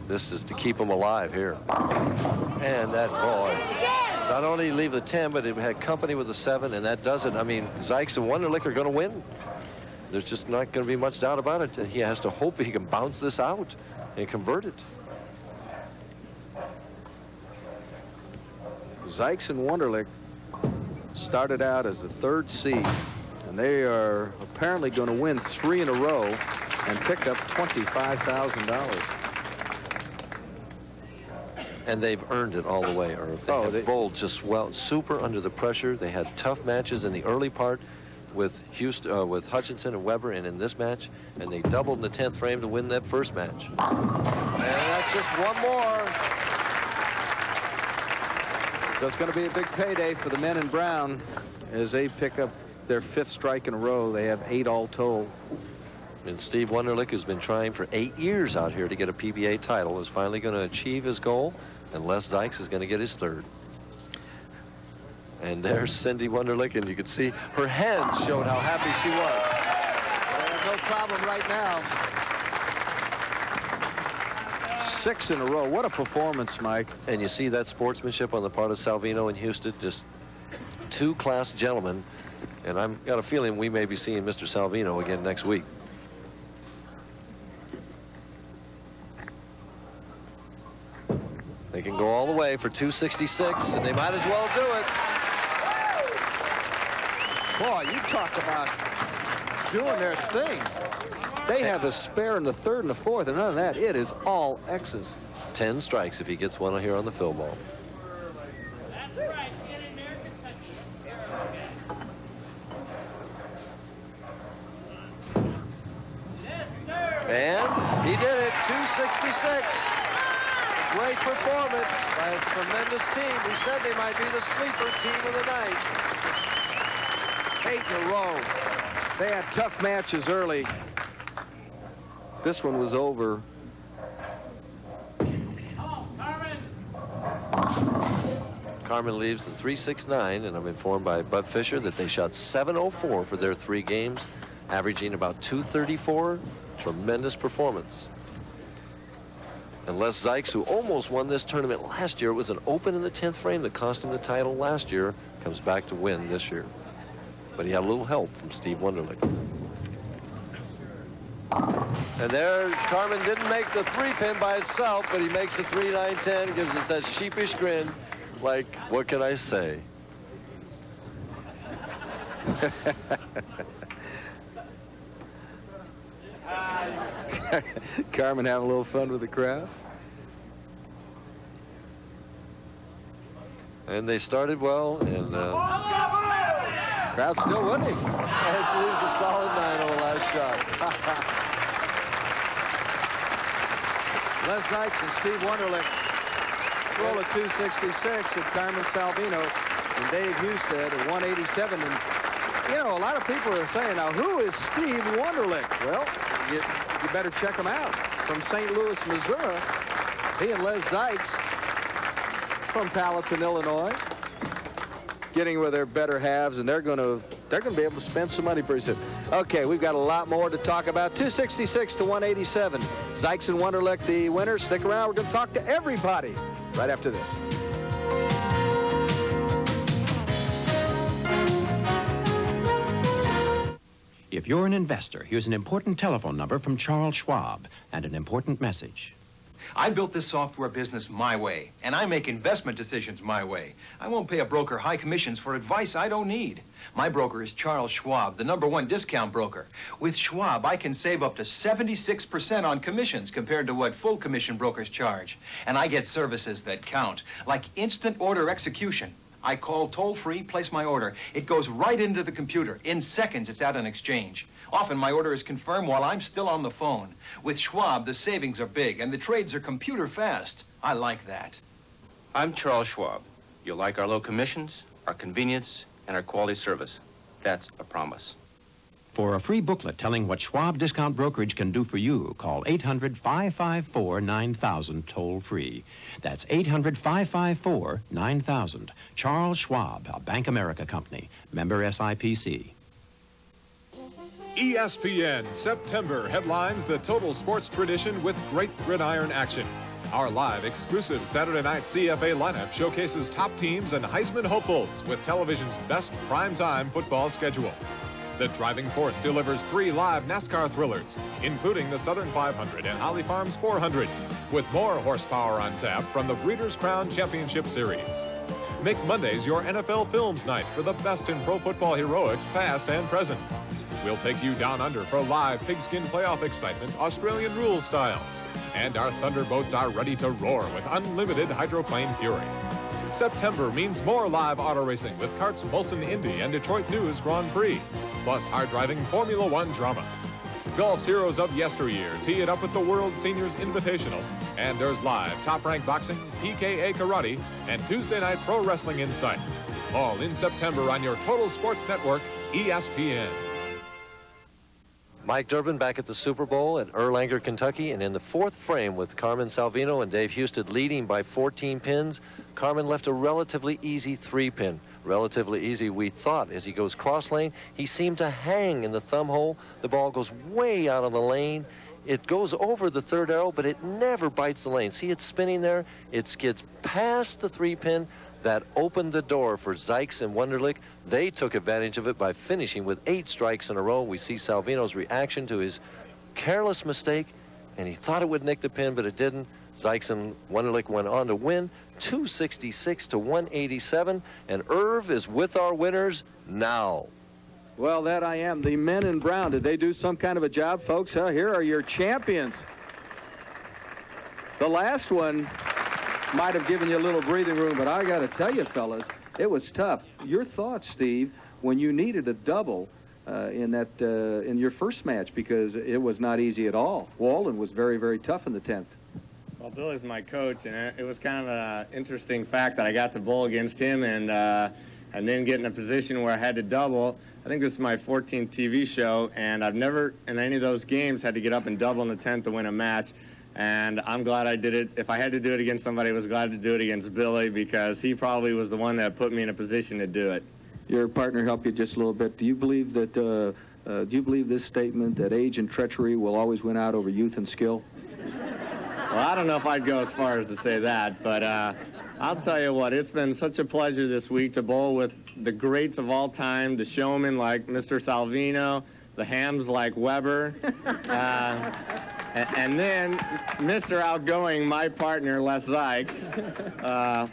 This is to keep them alive here. And that boy, not only leave the 10, but it had company with the 7, and that does it. I mean, Zikes and Wunderlich are going to win. There's just not going to be much doubt about it. He has to hope he can bounce this out and convert it. Zikes and Wunderlich started out as the 3rd seed, and they are apparently going to win 3 in a row and pick up $25,000. And they've earned it all the way, Irv. They bowled just well, super under the pressure. They had tough matches in the early part with Hutchinson and Weber, and in this match, and they doubled in the 10th frame to win that first match. And that's just one more. So it's going to be a big payday for the men in brown as they pick up their 5th strike in a row. They have 8 all told. And Steve Wunderlich, who's been trying for 8 years out here to get a PBA title, is finally going to achieve his goal, and Les Zikes is going to get his 3rd. And there's Cindy Wunderlich, and you could see her hands showed how happy she was. No problem right now. 6 in a row. What a performance, Mike. And you see that sportsmanship on the part of Salvino and Houston, just 2 class gentlemen. And I've got a feeling we may be seeing Mr. Salvino again next week. They can go all the way for 266, and they might as well do it. Boy, you talk about doing their thing. They have a spare in the 3rd and the 4th, and none of that. It is all X's. 10 strikes if he gets one here on the fill ball. And he did it, 266. Great performance by a tremendous team. We said they might be the sleeper team of the night. 8 in a row. They had tough matches early. This one was over. Carmen leaves the 369, and I'm informed by Bud Fisher that they shot 704 for their 3 games, averaging about 234. Tremendous performance. And Les Zikes, who almost won this tournament last year, it was an open in the 10th frame that cost him the title last year, comes back to win this year. But he had a little help from Steve Wunderlich. And there, Carmen didn't make the 3-pin by itself, but he makes a 3-9-10, gives us that sheepish grin. Like, what can I say? Carmen having a little fun with the crowd. And they started well, and crowd's still winning. And leaves a solid 9 on the last shot. Les Zikes and Steve Wunderlich roll at 266, and Carmen Salvino and Dave Husted at 187. And, you know, a lot of people are saying, now, who is Steve Wunderlich? Well, you better check him out. From St. Louis, Missouri, he and Les Zikes from Palatine, Illinois, getting with their better halves, and they're going to be able to spend some money pretty soon. Okay, we've got a lot more to talk about. 266 to 187. Zikes and Wunderlich, the winners. Stick around. We're going to talk to everybody right after this. If you're an investor, here's an important telephone number from Charles Schwab and an important message. I built this software business my way, and I make investment decisions my way. I won't pay a broker high commissions for advice I don't need. My broker is Charles Schwab, the #1 discount broker. With Schwab, I can save up to 76% on commissions compared to what full commission brokers charge. And I get services that count, like instant order execution. I call toll-free, place my order. It goes right into the computer. In seconds, it's at an exchange. Often, my order is confirmed while I'm still on the phone. With Schwab, the savings are big, and the trades are computer fast. I like that. I'm Charles Schwab. You'll like our low commissions, our convenience, and our quality service. That's a promise. For a free booklet telling what Schwab Discount Brokerage can do for you, call 800-554-9000 toll-free. That's 800-554-9000. Charles Schwab, a Bank America company. Member SIPC. ESPN September headlines the total sports tradition with great gridiron action. Our live exclusive Saturday night CFA lineup showcases top teams and Heisman hopefuls with television's best primetime football schedule. The Driving Force delivers 3 live NASCAR thrillers, including the Southern 500 and Holly Farms 400, with more horsepower on tap from the Breeders' Crown Championship Series. Make Mondays your NFL Films night for the best in pro football heroics past and present. We'll take you down under for live pigskin playoff excitement, Australian rules style. And our Thunderboats are ready to roar with unlimited hydroplane fury. September means more live auto racing with Kart's Molson Indy and Detroit News Grand Prix, plus hard-driving Formula One drama. Golf's heroes of yesteryear tee it up with the World Seniors Invitational, and there's live top-ranked boxing, PKA karate, and Tuesday night pro wrestling in sight. All in September on your Total Sports Network, ESPN. Mike Durbin back at the Super Bowl at Erlanger, Kentucky, and in the 4th frame with Carmen Salvino and Dave Husted leading by 14 pins, Carmen left a relatively easy 3-pin. Relatively easy, we thought, as he goes cross lane. He seemed to hang in the thumb hole. The ball goes way out of the lane. It goes over the 3rd arrow, but it never bites the lane. See it spinning there? It skids past the 3-pin. That opened the door for Zikes and Wunderlich. They took advantage of it by finishing with 8 strikes in a row. We see Salvino's reaction to his careless mistake, and he thought it would nick the pin, but it didn't. Zikes and Wunderlich went on to win 266 to 187, and Irv is with our winners now. Well, that I am. The men in brown, did they do some kind of a job, folks? Here are your champions. The last one might have given you a little breathing room, but I got to tell you, fellas, it was tough. Your thoughts, Steve, when you needed a double in your first match, because it was not easy at all. Walden was very, very tough in the 10th. Well, Billy's my coach, and it was kind of an interesting fact that I got to bowl against him and then get in a position where I had to double. I think this is my 14th TV show, and I've never in any of those games had to get up and double in the 10th to win a match. And I'm glad I did it. If I had to do it against somebody, I was glad to do it against Billy, because he probably was the one that put me in a position to do it. Your partner helped you just a little bit. Do you believe that? Do you believe this statement that age and treachery will always win out over youth and skill? Well, I don't know if I'd go as far as to say that, but I'll tell you what, it's been such a pleasure this week to bowl with the greats of all time, the showmen like Mr. Salvino, the hams like Weber, and then Mr. Outgoing, my partner, Les Zikes.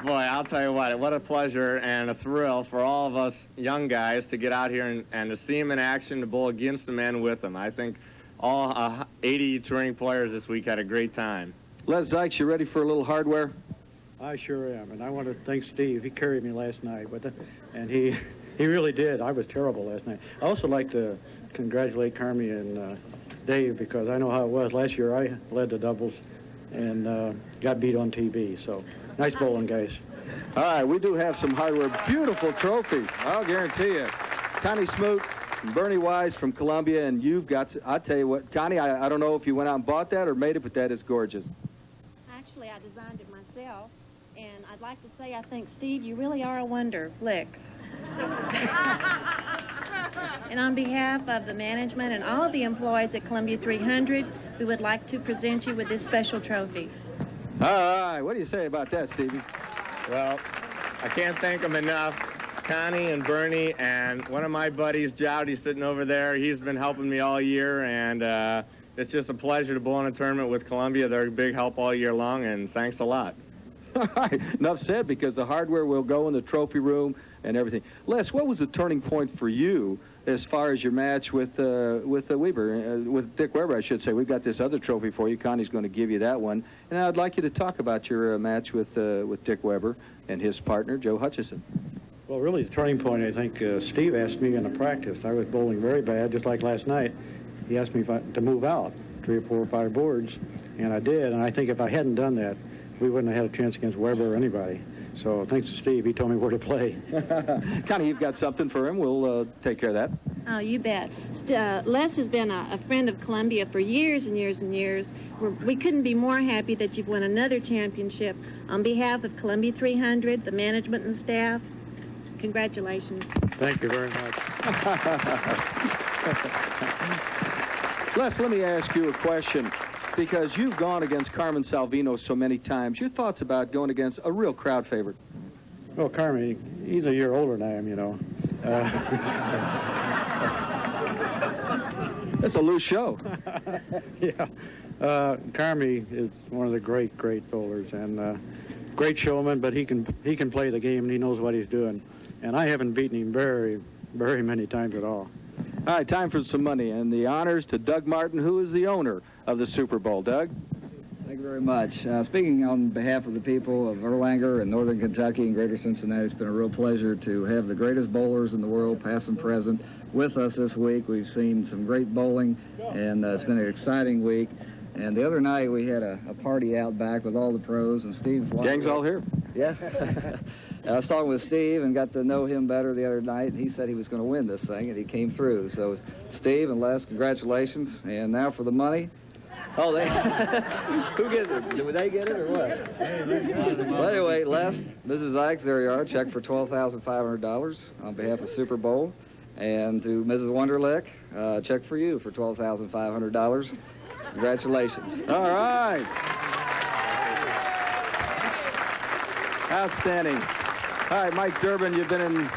Boy, I'll tell you what a pleasure and a thrill for all of us young guys to get out here and to see him in action, to bowl against the men with him. I think all 80 touring players this week had a great time. Les Zikes, you ready for a little hardware? I sure am, and I want to thank Steve. He carried me last night, and he really did. I was terrible last night. I also like to congratulate Carmen and Dave, because I know how it was. Last year I led the doubles and got beat on TV, so nice bowling, guys. All right, we do have some hardware. Beautiful trophy, I'll guarantee you. Connie Smoot and Bernie Wise from Columbia, and you've got, I'll tell you what, Connie, I don't know if you went out and bought that or made it, but that is gorgeous. Actually, I designed it myself, and I'd like to say I think, Steve, you really are a wonder. Lick. And on behalf of the management and all of the employees at Columbia 300, we would like to present you with this special trophy. All right, what do you say about that, Stevie? Well, I can't thank them enough. Connie and Bernie and one of my buddies, Jowdy, sitting over there. He's been helping me all year, and it's just a pleasure to bowl in a tournament with Columbia. They're a big help all year long, and thanks a lot. All right, enough said, because the hardware will go in the trophy room and everything. Les, what was the turning point for you as far as your match with Weber, with Dick Weber, I should say? We've got this other trophy for you. Connie's going to give you that one. And I'd like you to talk about your match with Dick Weber and his partner, Joe Hutchinson. Well, really, the turning point, I think, Steve asked me in a practice. I was bowling very bad, just like last night. He asked me to move out 3 or 4 or 5 boards, and I did. And I think if I hadn't done that, we wouldn't have had a chance against Weber or anybody. So thanks to Steve, he told me where to play. Connie, you've got something for him. We'll take care of that. Oh, you bet. Les has been a friend of Columbia for years and years and years. We couldn't be more happy that you've won another championship. On behalf of Columbia 300, the management and staff, congratulations. Thank you very much. Les, let me ask you a question, because you've gone against Carmen Salvino so many times. Your thoughts about going against a real crowd favorite? Well, Carmen, he's a year older than I am, you know. That's a loose show. Yeah. Carmen is one of the great bowlers, and great showman, but he can play the game, and he knows what he's doing. And I haven't beaten him very, very many times at all. All right, time for some money, and the honors to Doug Martin, who is the owner of the Super Bowl. Doug? Thank you very much. Speaking on behalf of the people of Erlanger and Northern Kentucky and Greater Cincinnati, it's been a real pleasure to have the greatest bowlers in the world, past and present, with us this week. We've seen some great bowling, and it's been an exciting week. And the other night we had a party out back with all the pros, and Steve... Gang's all here. Yeah. I was talking with Steve and got to know him better the other night, and he said he was going to win this thing, and he came through. So, Steve and Les, congratulations. And now for the money. Oh, they... Who gets it? Did they get it or what? Well, anyway, Les, Mrs. Zikes, there you are. Check for $12,500 on behalf of Super Bowl. And to Mrs. Wunderlich, check for you for $12,500. Congratulations. All right. Outstanding. All right, Mike Durbin, you've been in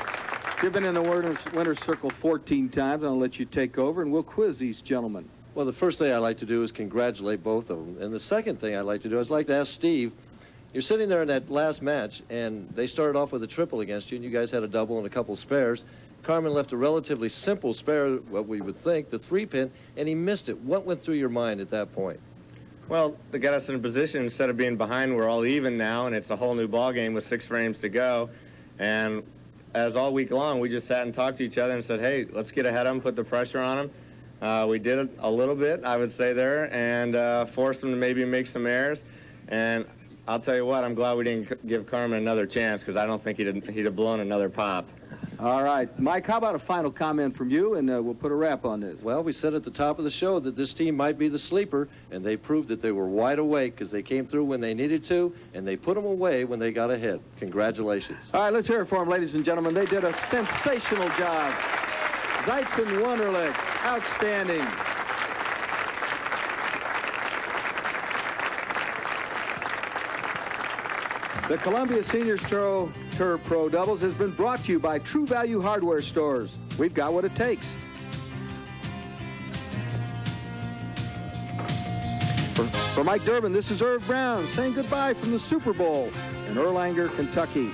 the winner's circle 14 times. I'll let you take over, and we'll quiz these gentlemen. Well, the first thing I'd like to do is congratulate both of them. And the second thing I'd like to do is I'd like to ask Steve, you're sitting there in that last match, and they started off with a triple against you, and you guys had a double and a couple spares. Carmen left a relatively simple spare, what we would think, the 3-pin, and he missed it. What went through your mind at that point? Well, they got us in a position, instead of being behind, we're all even now, and it's a whole new ball game with 6 frames to go. And as all week long, we just sat and talked to each other and said, hey, let's get ahead of them, put the pressure on them. We did it a little bit, I would say there, and forced them to maybe make some errors. And I'll tell you what, I'm glad we didn't give Carmen another chance, because I don't think he'd have blown another pop. All right. Mike, how about a final comment from you, and we'll put a wrap on this. Well, we said at the top of the show that this team might be the sleeper, and they proved that they were wide awake because they came through when they needed to, and they put them away when they got ahead. Congratulations. All right, let's hear it for them, ladies and gentlemen. They did a sensational job. Zikes and Wunderlich, outstanding. The Columbia Seniors Tour Pro Doubles has been brought to you by True Value Hardware Stores. We've got what it takes. For Mike Durbin, this is Irv Brown saying goodbye from the Super Bowl in Erlanger, Kentucky.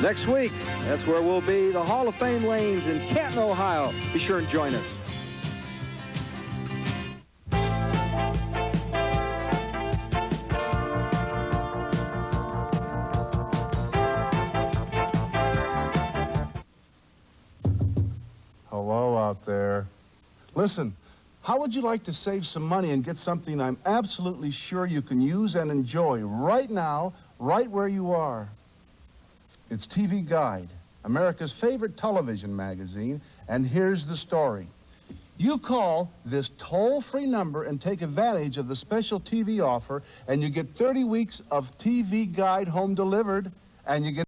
Next week, that's where we'll be, the Hall of Fame lanes in Canton, Ohio. Be sure and join us. Hello out there. Listen, how would you like to save some money and get something I'm absolutely sure you can use and enjoy right now, right where you are? It's TV Guide, America's favorite television magazine, and here's the story. You call this toll-free number and take advantage of the special TV offer, and you get 30 weeks of TV Guide home delivered, and you get